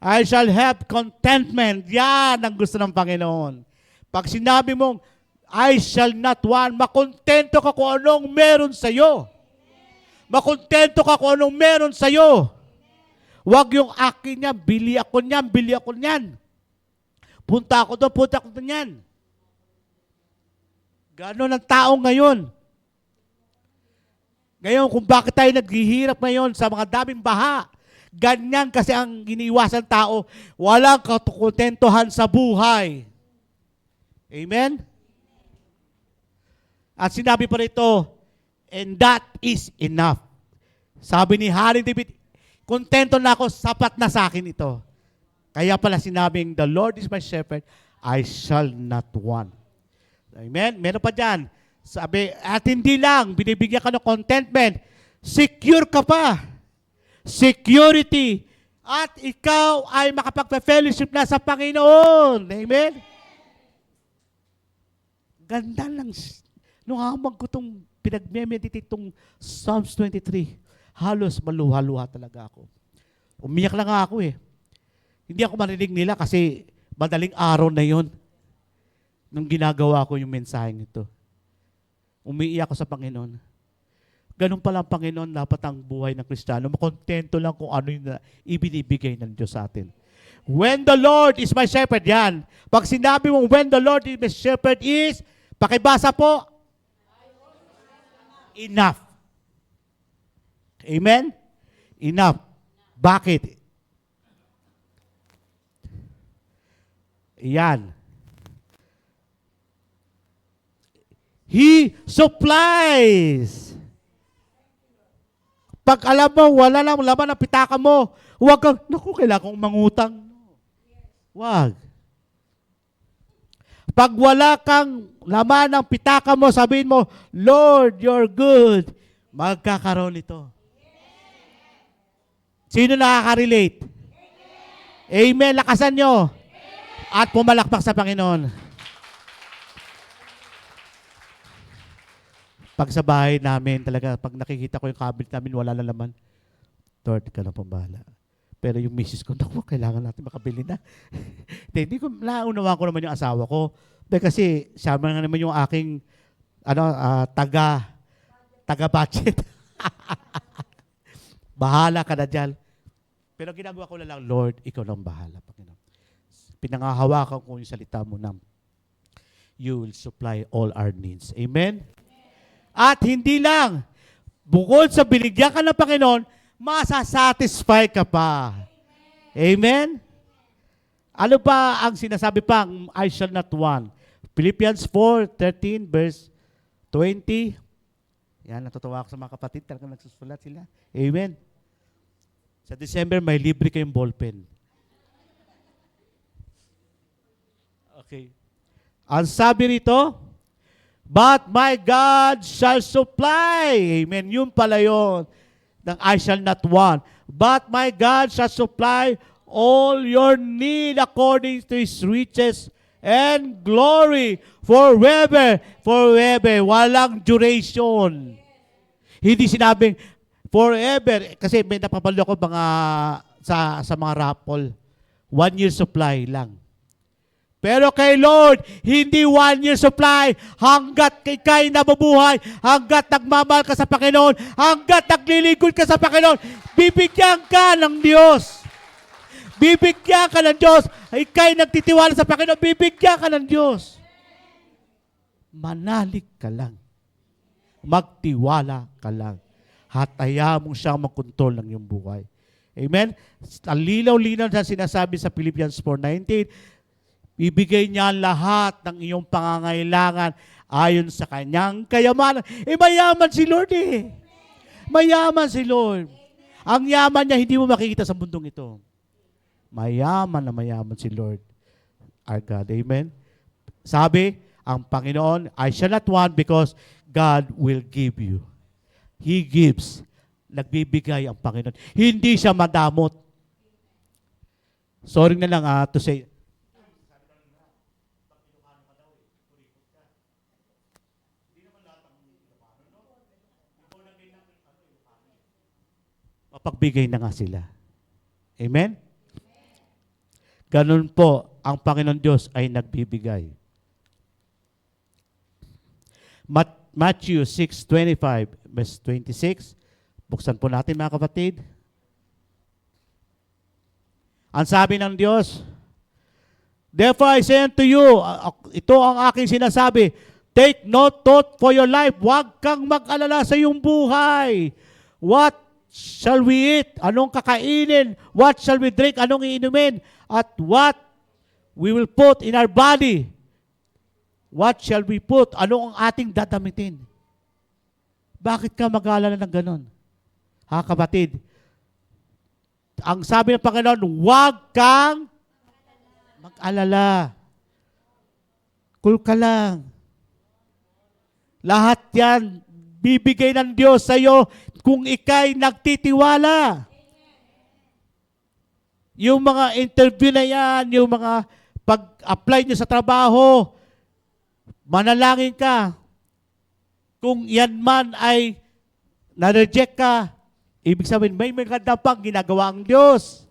I shall have contentment. Yan ang gusto ng Panginoon. Pag sinabi mong, I shall not want, makontento ka kung anong meron sa'yo. Makontento ka kung anong meron sa'yo. Huwag yung akin niya, bili ako niyan. Punta ako doon yan. Ganon ang tao ngayon. Ngayon, kung bakit tayo naghihirap ngayon sa mga daming baha, ganyan kasi ang iniiwasan tao, walang kakontentuhan sa buhay. Amen? At sinabi pa rito, and that is enough. Sabi ni Haring David, kontento na ako, sapat na sa akin ito. Kaya pala sinabing, the Lord is my shepherd, I shall not want. Amen? Meron pa dyan. Sabi, at hindi lang, binibigyan ka ng contentment, secure ka pa. Security. At ikaw ay makapagpa-fellowship na sa Panginoon. Amen? Ganda lang. Nung hamag ko itong pinag-meditate itong Psalms 23, halos maluha-luha talaga ako. Umiyak lang nga ako eh. Hindi ako marinig nila kasi madaling araw na yon nung ginagawa ko yung mensaheng ito. Umiiyak ako sa Panginoon. Ganun pala ang Panginoon, dapat ang buhay ng Kristiyano. Makontento lang kung ano yung ibinibigay ng Diyos sa atin. When the Lord is my shepherd, yan. Pag sinabi mo, when the Lord is my shepherd is, pakibasa po, enough. Amen? Enough. Bakit? Yan. He supplies. Pag alam mo, wala lang laman ang pitaka mo, huwag kang, naku, kailangan kong mangutang. Huwag. Pag wala kang laman ng pitaka mo, sabihin mo, Lord, you're good. Magkakaroon ito. Sino nakaka-relate? Amen. Lakasan nyo. At pumalakpak sa Panginoon. Pag sa bahay namin, talaga, pag nakikita ko yung cabinet namin, wala na laman. Lord, ka na bahala. Pero yung misis ko, naku, kailangan natin makabili na. Hindi ko, naunawaan ko naman yung asawa ko. Dahil kasi, siya naman yung aking, taga-budget. Bahala ka na dyan. Pero ginagawa ko na lang, Lord, ikaw lang bahala, Panginoon. Pinangahawakan ko yung salita mo na, you will supply all our needs. Amen? At hindi lang, bukod sa binigyan ka ng Panginoon, masasatisfy ka pa. Amen? Ano pa ang sinasabi pa, I shall not want? Philippians 4:13 verse 20. Yan, natutuwa ako sa mga kapatid, talagang nagsusulat sila. Amen? Sa December, may libre kayong ballpen. Okay. Ang sabi rito, but my God shall supply. Amen. Yun pala yun. Ng I shall not want. But my God shall supply all your need according to His riches and glory forever. Forever. Walang duration. Hindi sinabing, Forever. Kasi may napapalo ko mga, sa mga raffle. 1 year supply lang. Pero kay Lord, hindi 1 year supply. Hanggat ika'y nabubuhay, hanggat nagmamahal ka sa Panginoon, hanggat naglilingkod ka sa Panginoon, bibigyan ka ng Diyos. Bibigyan ka ng Diyos. Ika'y nagtitiwala sa Panginoon, bibigyan ka ng Diyos. Manalig ka lang. Magtiwala ka lang. Hataya mo siyang magkontrol ng iyong buhay. Amen? Ang linaw-linaw na sinasabi sa Philippians 4:19, ibigay niya lahat ng iyong pangangailangan ayon sa kanyang kayamanan. Mayaman si Lord eh. Mayaman si Lord. Ang yaman niya hindi mo makikita sa mundong ito. Mayaman na mayaman si Lord, our God. Amen? Sabi, ang Panginoon, I shall not want because God will give you. He gives. Nagbibigay ang Panginoon. Hindi siya madamot. Sorry na lang to say, mapagbigay na nga sila. Amen? Ganun po, ang Panginoon Diyos ay nagbibigay. Matthew 6:25, verse 26. Buksan po natin mga kapatid. Ang sabi ng Diyos, therefore I say unto you, ito ang aking sinasabi, take no thought for your life. Huwag kang mag-alala sa iyong buhay. What shall we eat? Anong kakainin? What shall we drink? Anong iinumin? At what we will put in our body? What shall we put? Ano ang ating dadamitin? Bakit ka mag-aalala ng ganon? Ha, kapatid? Ang sabi ng Panginoon, huwag kang mag-alala. Cool ka lang. Lahat yan, bibigay ng Diyos sa iyo kung ika'y nagtitiwala. Yung mga interview na yan, yung mga pag-apply nyo sa trabaho, manalangin ka. Kung yan man ay na-reject ka, ibig sabihin, may maganda pang ginagawa ang Diyos.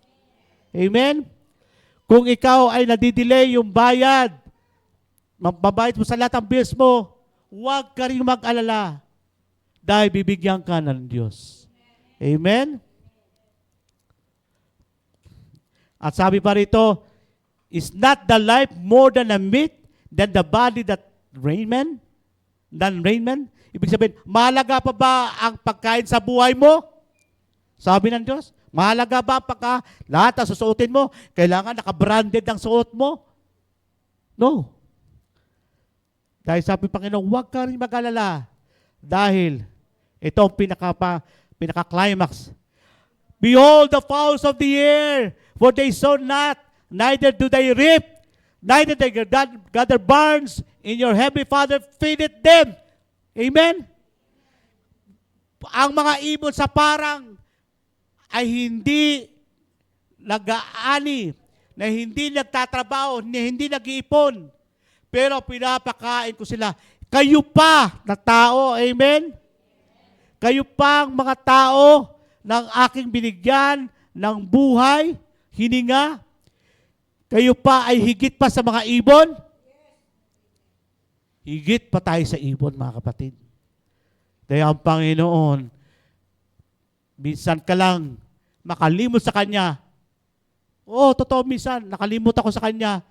Amen? Kung ikaw ay nadidelay yung bayad, mababayad mo sa lahat ng bills mo, huwag ka rin mag-alala dahil bibigyan ka ng Diyos. Amen? At sabi pa rito, is not the life more than a meat than the body that raiment? Ibig sabihin, mahalaga pa ba ang pagkain sa buhay mo? Sabi ng Diyos, mahalaga ba ang lahat ang susuotin mo? Kailangan naka-branded ang suot mo? No. Dahil sabi ng Panginoon, huwag ka rin mag-alala. Dahil ito ang pinaka-climax. Behold the fowls of the air, for they sow not, neither do they reap, neither they gather barns, in your heavenly Father feedeth them. Amen? Ang mga ibon sa parang ay hindi nag-aani, na hindi nagtatrabaho, na hindi nag-iipon, pero pinapakain ko sila. Kayo pa na tao, amen? Kayo pang mga tao ng aking binigyan ng buhay, hininga, kayo pa ay higit pa sa mga ibon? Higit pa tayo sa ibon, mga kapatid. Dahil ang Panginoon, minsan ka lang makalimot sa Kanya. Oo, totoo, minsan nakalimot ako sa Kanya.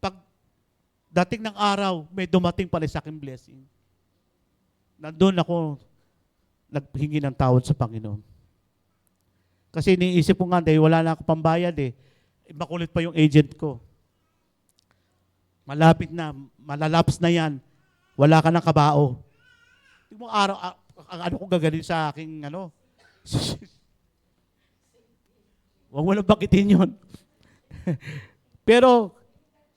Pag dating ng araw, may dumating pala sa aking blessing. Nandun ako naghingi ng tawad sa Panginoon. Kasi iniisip ko nga, dahil wala na ako pambayad eh. Makulit pa yung agent ko. Malapit na, malalaps na yan. Wala ka ng kabao. Tingnan mo araw, ano kong gagaling sa aking, huwag mo lang bakitin yun. Pero,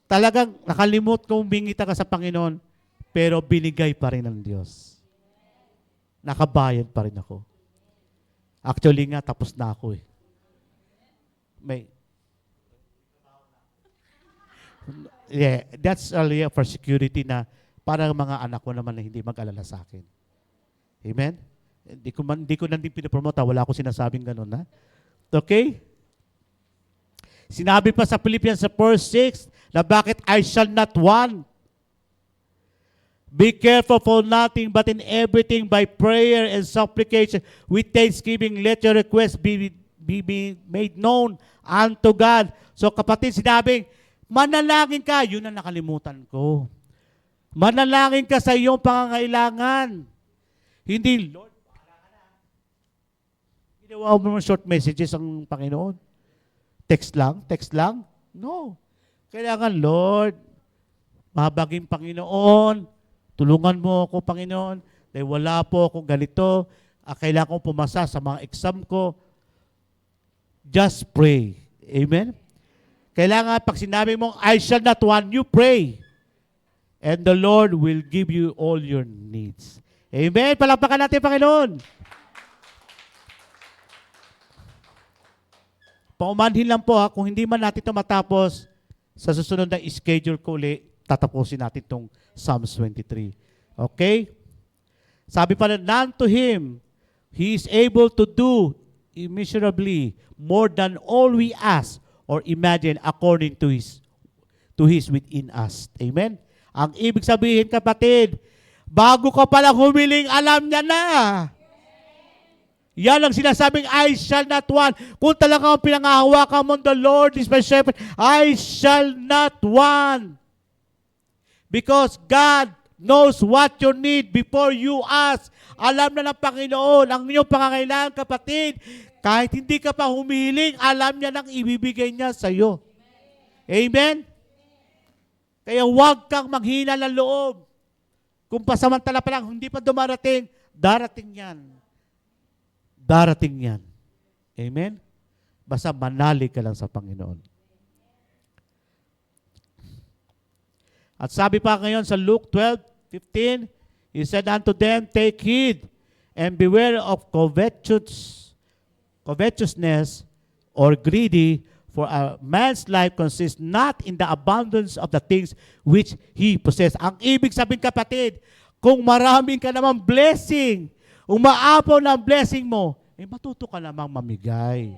talagang nakalimot kong bingita ka sa Panginoon, pero binigay pa rin ng Diyos. Nakabayad pa rin ako. Actually nga, tapos na ako eh. Yeah, that's only for security na para mga anak ko naman na hindi mag-alala sa akin. Amen? Hindi ko na din pinopromote, wala akong sinasabing ganun, ha? Okay? Sinabi pa sa Philippians sa verse 6 na bakit I shall not want. Be careful for nothing, but in everything by prayer and supplication with thanksgiving, let your requests be made known unto God. So kapatid, sinabing, manalangin ka. Yun ang nakalimutan ko. Manalangin ka sa iyong pangangailangan. Hindi, Lord, bahala ka na. Ginawa mo ng short messages ang Panginoon. Text lang. No. Kailangan, Lord, mahabaging Panginoon, tulungan mo ako, Panginoon, dahil wala po akong ganito, kailangan kong pumasa sa mga exam ko. Just pray. Amen? Kailangan, pag sinabi mong, I shall not want, you pray. And the Lord will give you all your needs. Amen? Palakpakan natin, Panginoon. Paumanhin lang po, ha, kung hindi man natin ito matapos, sa susunod na schedule ko ulit, tatapusin natin itong Psalms 23. Okay? Sabi pa rin, none to Him, He is able to do immeasurably more than all we ask or imagine according to His within us. Amen? Ang ibig sabihin, kapatid, bago ka palang humiling, alam niya na. Yan ang sinasabing, I shall not want. Kung talagang pinangahawakan mo, the Lord is my shepherd, I shall not want. Because God knows what you need before you ask. Alam na ng Panginoon ang iyong pangangailangan, kapatid. Kahit hindi ka pa humiling, alam niya nang ibibigay niya sa iyo. Amen? Kaya huwag kang maghina ng loob. Kung pasamantala pa lang, hindi pa dumarating, darating yan. Darating yan. Amen? Basta manalig ka lang sa Panginoon. At sabi pa ngayon sa Luke 12:15, He said unto them, take heed and beware of covetousness or greedy, for a man's life consists not in the abundance of the things which he possesses. Ang ibig sabihin, kapatid, kung maraming ka namang blessing, umaapaw na ang blessing mo, matuto ka namang mamigay.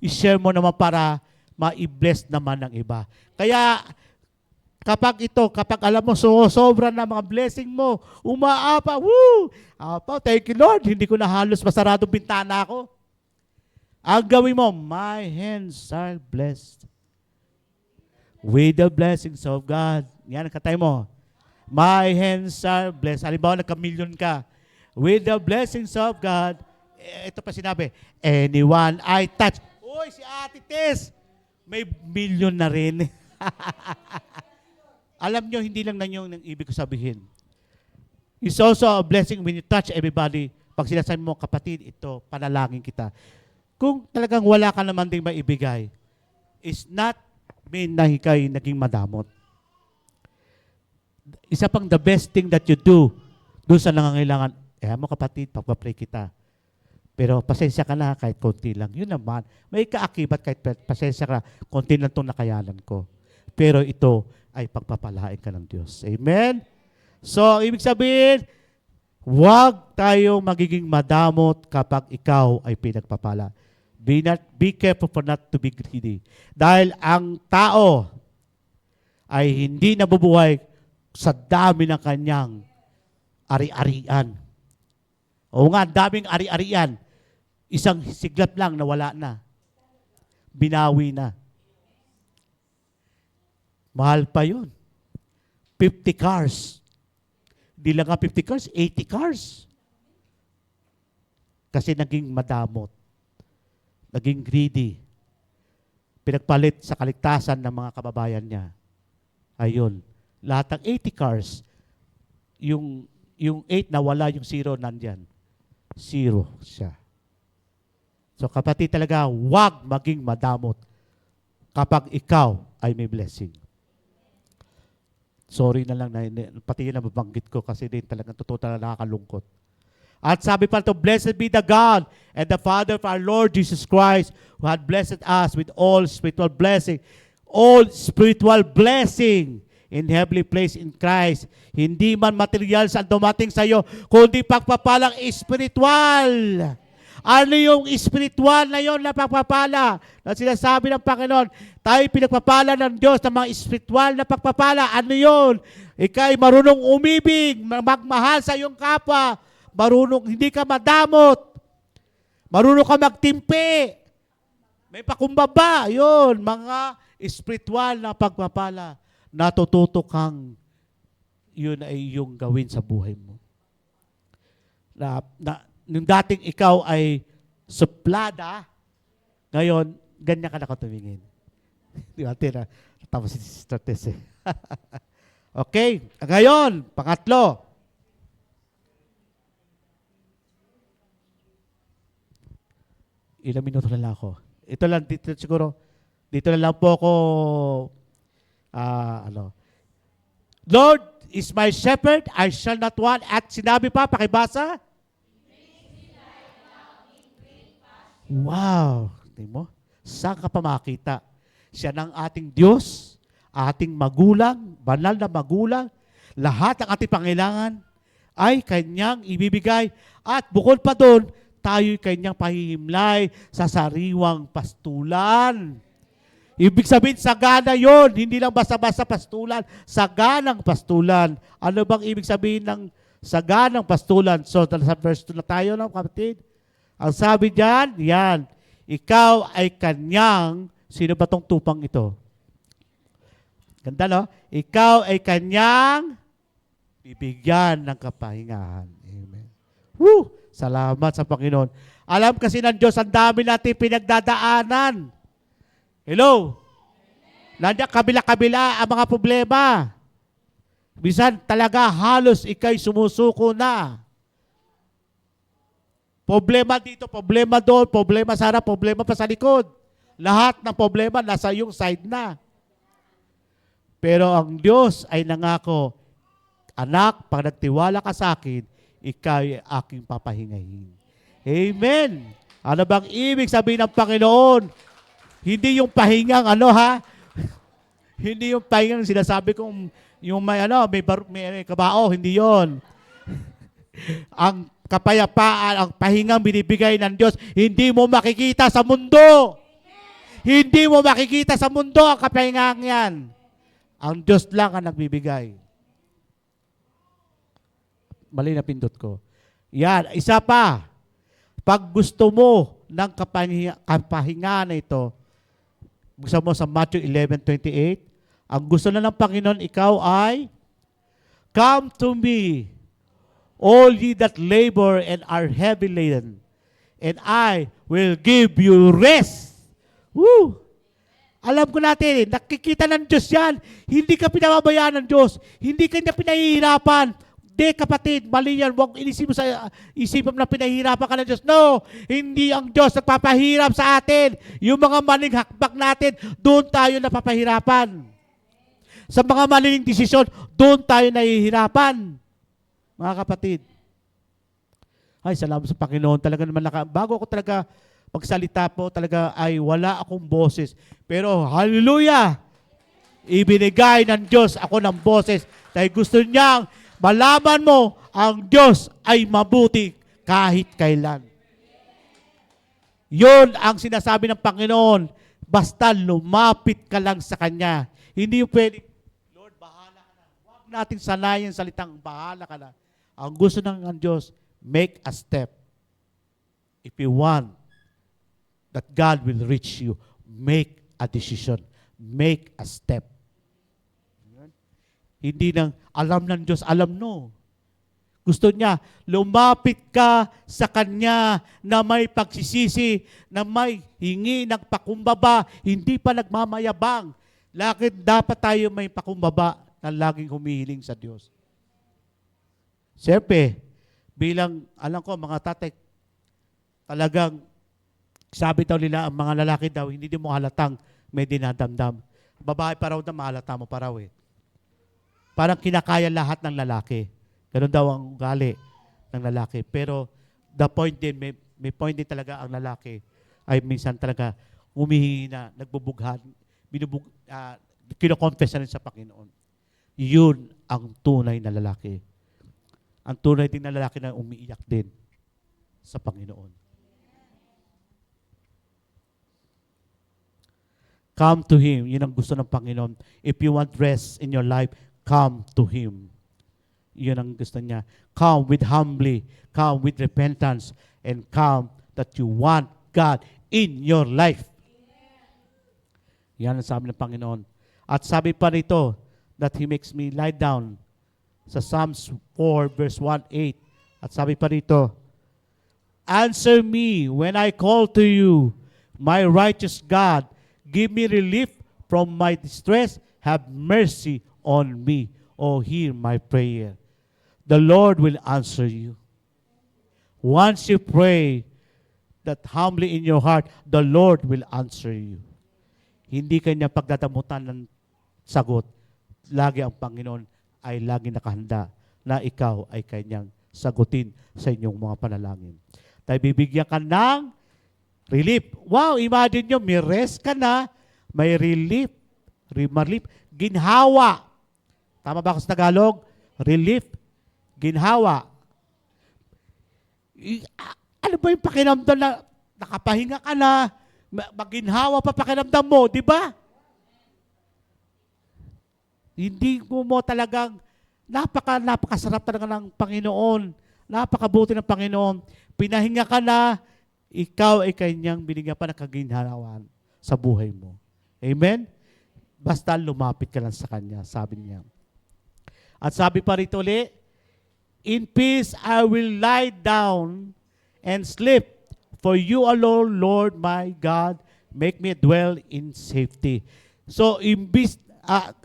I-share mo naman para ma-bless naman ng iba. Kaya, kapag alam mo, sobra na mga blessing mo, umaapaw, woo! Apaw, thank you Lord, hindi ko na halos masaradong bintana ako. Ang gawin mo, my hands are blessed with the blessings of God. Yan ang katay mo. My hands are blessed. Halimbawa, nagka-million ka. With the blessings of God, ito pa sinabi, anyone I touch. Uy, si Ate Tess, may million na rin. Alam nyo, hindi lang na yung ibig ko sabihin. It's also a blessing when you touch everybody. Pag sinasabi mo, kapatid, ito, panalangin kita. Kung talagang wala ka naman ding maibigay, it's not mean na ikay naging madamot. Isa pang the best thing that you do doon sa nangangailangan, mo kapatid, pagpapray kita. Pero pasensya ka na kahit konti lang. Yun naman, may kaakibat kahit pasensya ka, konti lang itong nakayanan ko. Pero ito ay pagpapalain ka ng Diyos. Amen? So, ang ibig sabihin, huwag tayong magiging madamot kapag ikaw ay pinagpapala. Be careful for not to be greedy. Dahil ang tao ay hindi nabubuhay sa dami ng kanyang ari-arian. O nga, daming ari-arian. Isang siglap lang na wala na. Binawi na. Mahal pa yun. 50 cars. Di lang nga 50 cars, 80 cars. Kasi naging madamot. Naging greedy. Pinagpalit sa kaligtasan ng mga kababayan niya. Ayun. Lahat ng 80 cars, yung 8 na wala, yung 0 nandyan. 0 siya. So kapatid talaga, huwag maging madamot kapag ikaw ay may blessing. Sorry na lang, pati yun na mabanggit ko kasi din talagang totoo talaga nakakalungkot. At sabi pa ito, blessed be the God and the Father of our Lord Jesus Christ, who had blessed us with all spiritual blessing. All spiritual blessing in heavenly place in Christ. Hindi man material sa dumating sa iyo, kundi pagpapalang espiritual. Ano yung espiritual na yon na pagpapala na sinasabi ng Panginoon? Tayo pinagpapala ng Diyos ng mga espiritual na pagpapala. Ano yon? Ika'y marunong umibig, magmahal sa iyong kapwa, marunong, hindi ka madamot, marunong ka magtimpi, may pakumbaba, yon, mga espiritual na pagpapala. Natututo kang yun ay yung gawin sa buhay mo. Nung dating ikaw ay suplada, ngayon, ganyan ka nakatumingin. Di ba? Tapos si Sister Tess eh. Okay. Ngayon, pangatlo. Ilang minuto na lang ako. Ito lang, dito siguro, dito na lang po ako, Lord is my shepherd, I shall not want. At sinabi pa, pakibasa, wow! Tingnan mo? Saan ka pa makita? Siya ng ating Diyos, ating magulang, banal na magulang, lahat ng ating pangailangan ay Kanyang ibibigay. At bukod pa doon, tayo'y Kanyang pahihimlay sa sariwang pastulan. Ibig sabihin, sagana yon, hindi lang basta-basta pastulan, saganang pastulan. Ano bang ibig sabihin ng saganang pastulan? So, sa verse 2 na tayo, no, kapatid? Ang sabi diyan, yan, ikaw ay kanyang, sino ba tong tupang ito? Ganda, no? Ikaw ay kanyang bibigyan ng kapahingahan. Amen. Woo! Salamat sa Panginoon. Alam kasi ng Diyos, ang dami natin pinagdadaanan. Hello? Nandiyan kabila-kabila ang mga problema. Bisan talaga halos ikay sumusuko na. Problema dito, problema doon, problema sa harap, problema pa sa likod. Lahat ng problema nasa iyong side na. Pero ang Diyos ay nangako, anak, pag nagtiwala ka sa akin, ikaw ay aking papahingahin. Amen. Ano bang ibig sabihin ng Panginoon? Hindi yung pahingang hindi yung pahingang sinasabi kong yung may kabao, hindi yon. Ang kapayapaan, ang pahingang binibigay ng Diyos, hindi mo makikita sa mundo. Hindi mo makikita sa mundo ang kapahingang yan. Ang Diyos lang ang nagbibigay. Mali na pindot ko. Yan, isa pa. Pag gusto mo ng kapahinga na ito, gusto mo sa Matthew 11:28, ang gusto na ng Panginoon, ikaw ay, come to me, all ye that labor and are heavy laden, and I will give you rest. Woo! Alam ko natin, nakikita ng Diyos yan. Hindi ka pinababayaan ng Diyos. Hindi ka niya pinahihirapan. Di kapatid, mali yan. Huwag inisip mo sa isipin na pinahihirapan ka ng Diyos. No! Hindi ang Diyos nagpapahirap sa atin. Yung mga maling hakbak natin, doon tayo napapahirapan. Sa mga maling desisyon, doon tayo nahihirapan. Mga kapatid. Ay, salamat sa Panginoon. Talaga naman, bago ako talaga magsalita po, talaga ay wala akong boses. Pero, hallelujah! Ibinigay ng Diyos ako ng boses. Dahil gusto niyang malaman mo, ang Diyos ay mabuti kahit kailan. Yun ang sinasabi ng Panginoon. Basta lumapit ka lang sa Kanya. Hindi yung pwede, Lord, bahala ka na. Huwag natin sanayin salitang bahala ka na. Ang gusto ng Diyos, make a step. If you want that God will reach you, make a decision. Make a step. Hindi nang alam ng Diyos, alam no. Gusto niya, lumapit ka sa Kanya na may pagsisisi, na may hingi ng pakumbaba, hindi pa nagmamayabang. Lakit dapat tayo may pakumbaba na laging humihiling sa Diyos. Siyempre, bilang, alam ko, mga tatay, talagang, sabi daw nila, ang mga lalaki daw, hindi mo halatang may dinadamdam. Babae pa raw na mahalata mo pa raw eh. Parang kinakaya lahat ng lalaki. Ganun daw ang ugali ng lalaki. Pero the point din, may point din talaga ang lalaki ay minsan talaga humihingi na, nagbubughan, kinoconfess na rin sa Panginoon. Yun ang tunay na lalaki. Ang tunay din na lalaki na umiiyak din sa Panginoon. Come to Him. Yun ang gusto ng Panginoon. If you want rest in your life, come to Him. Yun ang gusto niya. Come with humbly, come with repentance, and come that you want God in your life. Yan ang sabi ng Panginoon. At sabi pa rito, that He makes me lie down sa Psalms 4 verse 1-8. At sabi pa rito, answer me when I call to you, my righteous God. Give me relief from my distress. Have mercy on me. Oh, hear my prayer. The Lord will answer you. Once you pray that humbly in your heart, the Lord will answer you. Hindi kanya pagdadamutan ng sagot. Lagi ang Panginoon ay lagi nakahanda na ikaw ay kanyang sagutin sa inyong mga panalangin. Tayo bibigyan ka ng relief. Wow, imagine nyo, may rest ka na, may relief, ginhawa. Tama ba ako sa Tagalog? Relief, ginhawa. Ano ba yung pakiramdam na nakapahinga ka na, maginhawa pa pakiramdam mo, di ba? Hindi mo talagang, napakasarap talaga ng Panginoon. Napakabuti ng Panginoon. Pinahinga ka na, ikaw ay kanyang binigyan pa ng kaginhawaan sa buhay mo. Amen? Basta lumapit ka lang sa Kanya, sabi niya. At sabi pa rito ulit, in peace I will lie down and sleep, for you alone, Lord my God, make me dwell in safety. So,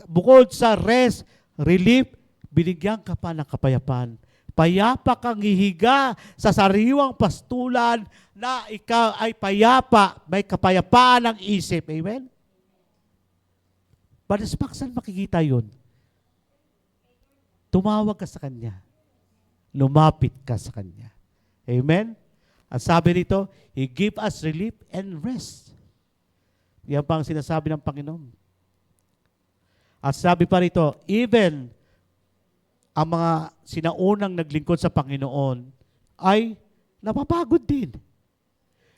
bukod sa rest, relief, binigyan ka pa ng kapayapaan. Payapa kang hihiga sa sariwang pastulan na ikaw ay payapa, may kapayapaan ng isip. Amen? But saan makikita yun? Tumawag ka sa Kanya. Lumapit ka sa Kanya. Amen? At sabi rito, He give us relief and rest. Yan pa ang sinasabi ng Panginoon. At sabi pa rito, even ang mga sinaunang naglingkod sa Panginoon ay napapagod din.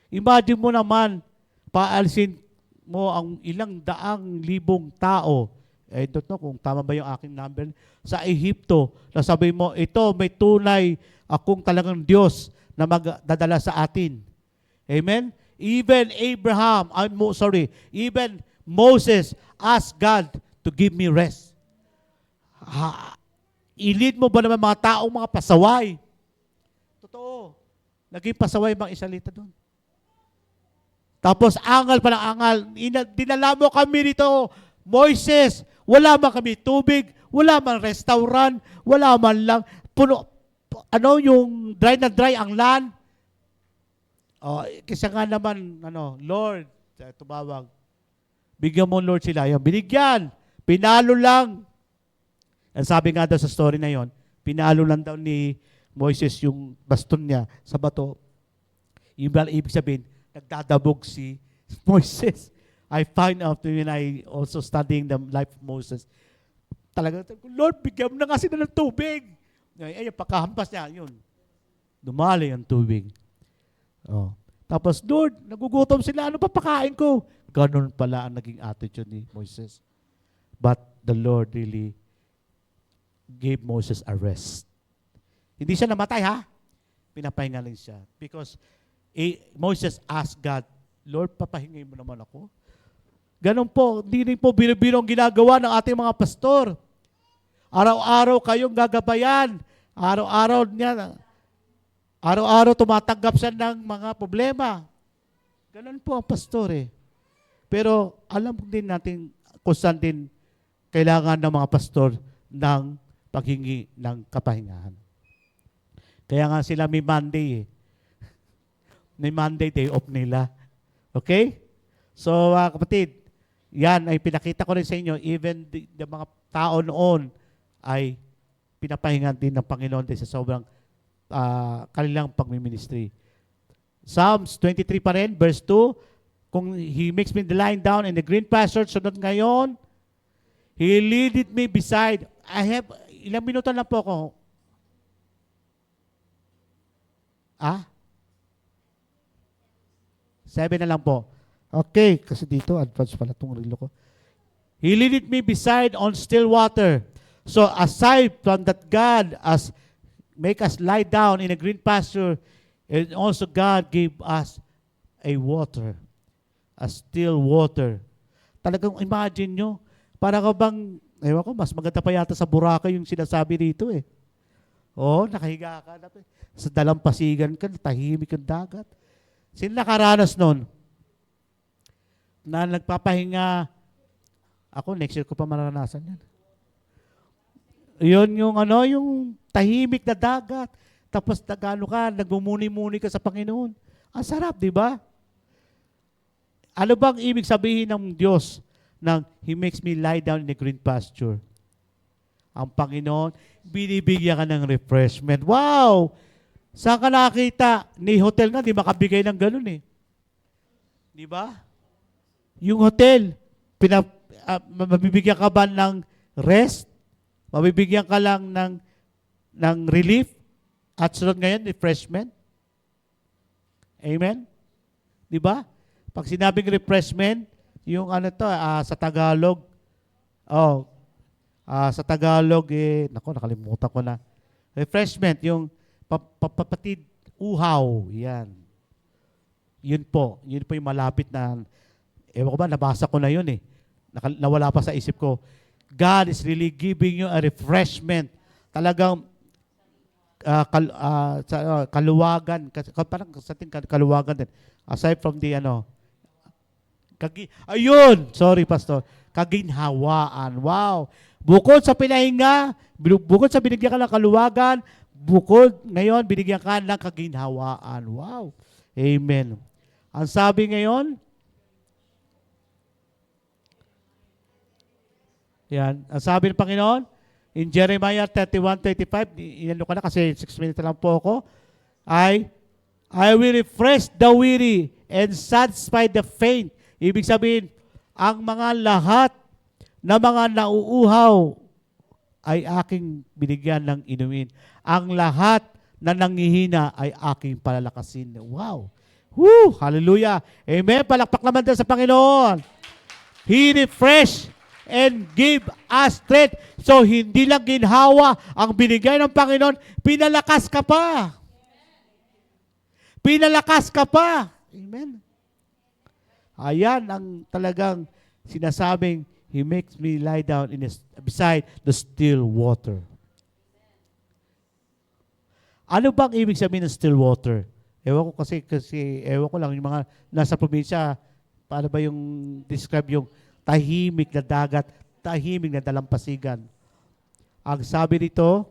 Imagine mo naman, paalisin mo ang ilang daang libong tao. I don't know kung tama ba yung aking number. Sa Ehipto, nasabi mo, ito may tunay akong talagang Diyos na magdadala sa atin. Amen? Even even Moses asked God to give me rest. I-lead mo ba naman mga taong mga pasaway? Totoo. Naging pasaway bang Israelita doon? Tapos angal pa ng angal. Dinala mo kami rito, Moises. Wala man kami tubig, wala man restaurant, wala man lang yung dry na dry ang land. Kasi nga naman, Lord, tumawag. Bigyan mo, Lord, sila. Yung binigyan. Pinalo lang. Ang sabi nga daw sa story na yon, pinalo lang daw ni Moises yung baston niya sa bato. Ibig sabihin, nagdadabog si Moises. I find out when I also studying the life of Moses. Talaga, Lord, bigyan mo na kasi na ng tubig. Ay, pagkahampas niya, yun. Dumali ang tubig. Tapos, Lord, nagugutom sila. Ano pa pakain ko? Ganon pala ang naging attitude ni Moses. But the Lord really gave Moses a rest. Hindi siya namatay, ha? Pinapahinga lang siya. Because Moses asked God, Lord, papahingay mo naman ako. Ganon po, hindi rin po biro-biro ang ginagawa ng ating mga pastor. Araw-araw kayong gagabayan. Araw-araw tumatanggap siya ng mga problema. Ganon po ang pastor eh. Pero alam din natin kung saan din kailangan ng mga pastor ng paghingi ng kapahingahan. Kaya nga sila may Monday eh. May Monday day off nila. Okay? So kapatid, yan ay pinakita ko rin sa inyo, even the mga tao noon ay pinapahingan din ng Panginoon din sa sobrang kanilang pagmiministry. Psalms 23 pa rin, verse 2, kung He makes me lying down in the green pastures, sunod ngayon, He leaded me beside. Ilang minuto lang po ako. Ah? 7 na lang po. Okay, kasi dito, advance pala itong relo ko. He leaded me beside on still water. So aside from that God make us lie down in a green pasture, and also God gave us a water, a still water. Talagang imagine nyo, para ka bang, ewan ko, mas maganda pa yata sa Boracay yung sinasabi dito eh. Oo, nakahiga ka na. Sa dalampasigan ka, tahimik ang dagat. Sino nakaranas nun? Na nagpapahinga, ako next year ko pa maranasan yan. Yun yung yung tahimik na dagat. Tapos nagano ka, nagmumuni-muni ka sa Panginoon. Ang sarap, di ba? Ano bang ibig sabihin ng Diyos ng He makes me lie down in a green pasture? Ang Panginoon, binibigyan ka ng refreshment. Wow! Saan ka nakakita? Ni hotel nga, di makabigay ng ganun eh. Di ba? Yung hotel, mabibigyan ka ba ng rest? Mabibigyan ka lang ng relief? At sunod ngayon, refreshment? Amen? Di ba? Pag sinabing refreshment, yung sa Tagalog, sa Tagalog, nakalimutan ko na. Refreshment, yung papatid, uhaw, yan. Yun po yung malapit na, ewan ko ba, nabasa ko na yun eh. Nawala pa sa isip ko. God is really giving you a refreshment. Talagang kaluwagan, parang sa ating kaluwagan din. Aside from the sorry Pastor, kaginhawaan. Wow! Bukod sa pinahinga, bukod sa binigyan ka ng kaluwagan, bukod ngayon binigyan ka ng kaginhawaan. Wow! Amen. Ang sabi ngayon, yan, ang sabi ng Panginoon, in Jeremiah 31:35, inano ko na kasi 6 minutes lang po ako, I will refresh the weary and satisfy the faint. Ibig sabihin, ang mga lahat na mga nauuhaw ay aking binigyan ng inumin. Ang lahat na nanghihina ay aking palalakasin. Wow! Woo! Hallelujah! Amen! Palakpak naman din sa Panginoon. He refreshed and give us strength. So, hindi lang ginhawa ang binigay ng Panginoon, pinalakas ka pa. Pinalakas ka pa. Amen. Ayan ang talagang sinasabing, He makes me lie down beside the still water. Ano bang ibig sabihin ng still water? Ewan ko kasi ewan ko lang, yung mga nasa probinsya, paano ba yung describe yung tahimik na dagat, tahimik na dalampasigan. Ang sabi nito,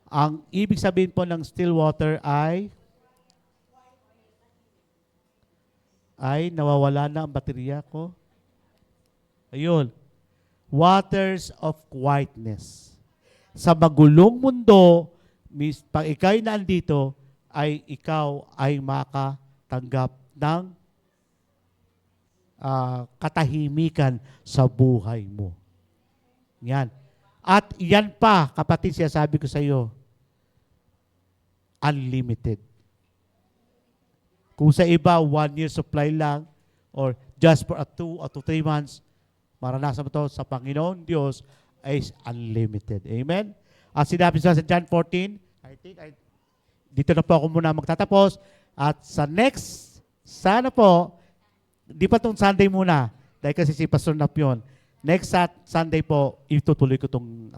ang ibig sabihin po ng still water ay nawawala na ang baterya ko. Ayun. Waters of quietness. Sa magulong mundo, pag ikaw'y nandito, ay ikaw ay makatanggap ng katahimikan sa buhay mo. Yan. At yan pa, kapatid, siya sabi ko sa iyo, unlimited. Kung sa iba, 1 year supply lang, or just for 2 or 3 months, maranasan mo ito sa Panginoon Diyos is unlimited. Amen? At sinabi sa John 14, dito na po ako muna magtatapos. At sa next, sana po, di pa itong Sunday muna, dahil kasi si Pastor Nap yun. Next Sunday po, itutuloy ko itong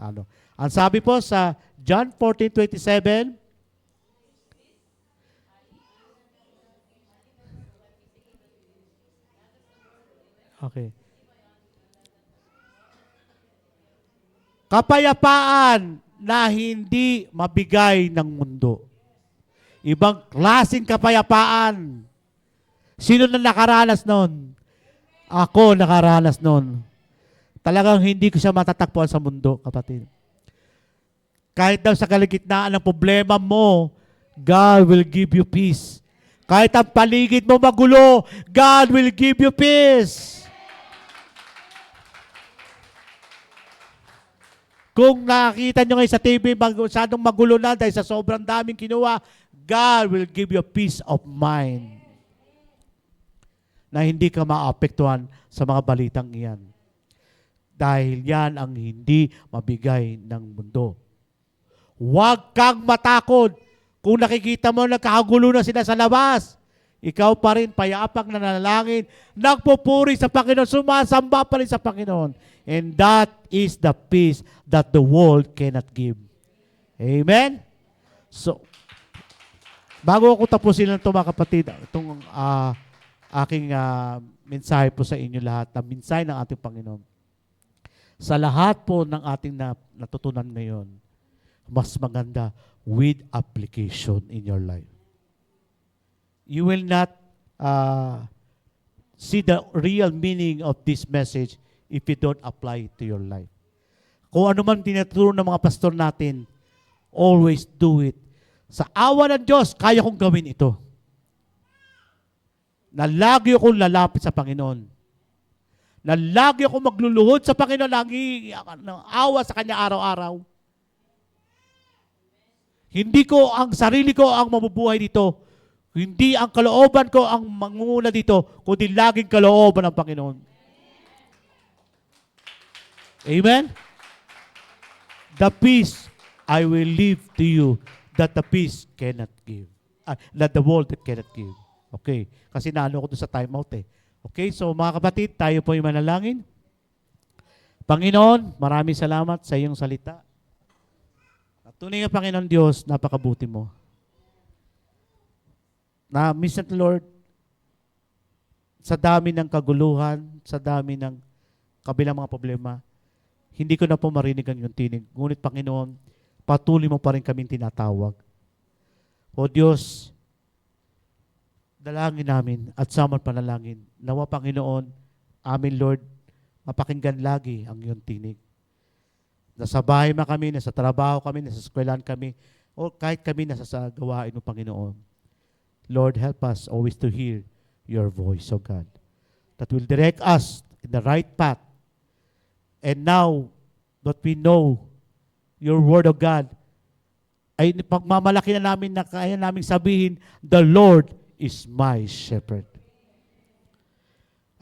Ang sabi po sa John 14:27, okay. Kapayapaan na hindi mabigay ng mundo. Ibang klaseng kapayapaan. Sino na nakaranas nun? Ako nakaranas nun. Talagang hindi ko siya matatagpuan sa mundo, kapatid. Kahit daw sa kaligitnaan ng problema mo, God will give you peace. Kahit ang paligid mo magulo, God will give you peace. Kung nakita nyo ngayon sa TV, masyadong magulo na dahil sa sobrang daming kinuha, God will give you a peace of mind na hindi ka maapektuhan sa mga balitang iyan. Dahil yan ang hindi mabigay ng mundo. Huwag kang matakot. Kung nakikita mo nagkakagulo na sila sa labas, ikaw pa rin payapang nanalangin, nagpupuri sa Panginoon, sumasamba pa rin sa Panginoon. And that is the peace that the world cannot give. Amen? So, bago ako tapusin lang ito mga kapatid, itong aking mensahe po sa inyo lahat, na mensahe ng ating Panginoon. Sa lahat po ng ating natutunan ngayon, mas maganda with application in your life. You will not see the real meaning of this message if you don't apply it to your life. Kung ano man tinuturo ng mga pastor natin, always do it. Sa awa ng Diyos, kaya kong gawin ito. Na lagi akong lalapit sa Panginoon. Na lagi akong magluluhod sa Panginoon, ng awa sa Kanya araw-araw. Hindi ko ang sarili ko ang mabubuhay dito. Hindi ang kalooban ko ang mangunguna dito, kundi laging kalooban ng Panginoon. Amen? The peace I will leave to you that the peace cannot give. That the world cannot give. Okay. Kasi naano ko doon sa time out eh. Okay, so mga kapatid, tayo po yung manalangin. Panginoon, maraming salamat sa iyong salita. At tunay nga Panginoon Diyos, napakabuti mo. Na minsan, Lord, sa dami ng kaguluhan, sa dami ng kabilang mga problema, hindi ko na po marinig ang iyong tinig. Ngunit, Panginoon, patuloy mo pa rin kaming tinatawag. O Diyos, dalangin namin at samang panalangin. Nawa, Panginoon, amin, Lord, mapakinggan lagi ang iyong tinig. Nasa bahay man kami, nasa trabaho kami, nasa eskwelahan kami, o kahit kami nasa sa gawain mo, Panginoon. Lord, help us always to hear your voice, O God, that will direct us in the right path. And now that we know your word, O God, ay pagmamalaki na namin na kaya namin sabihin, the Lord is my shepherd.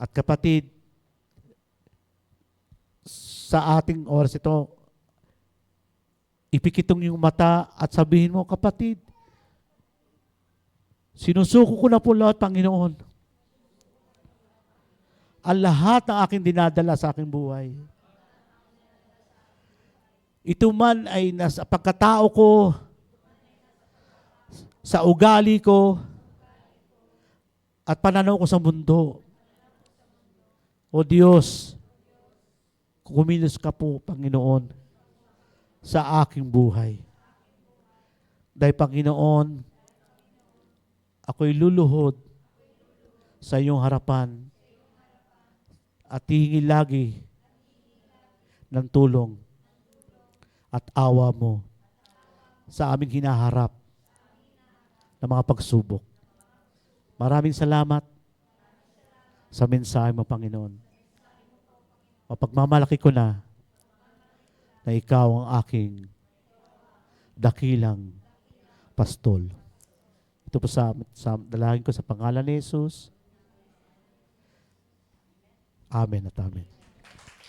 At kapatid, sa ating oras ito, ipikitong yung mata at sabihin mo, kapatid, sinusuko ko na po lahat, Panginoon. Ang lahat ng aking dinadala sa aking buhay. Ito man ay nasa pagkatao ko, sa ugali ko, at pananaw ko sa mundo. O Diyos, kumilos ka po, Panginoon, sa aking buhay. Dahil, Panginoon, ako'y luluhod sa iyong harapan at hihingi lagi ng tulong at awa mo sa aming hinaharap na mga pagsubok. Maraming salamat sa mensahe mo, Panginoon. Mapagmamalaki ko na ikaw ang aking dakilang pastol. Ito po sa dalangin ko sa pangalan ni Jesus. Amen at amen.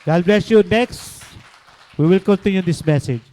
God bless you. Next, we will continue this message.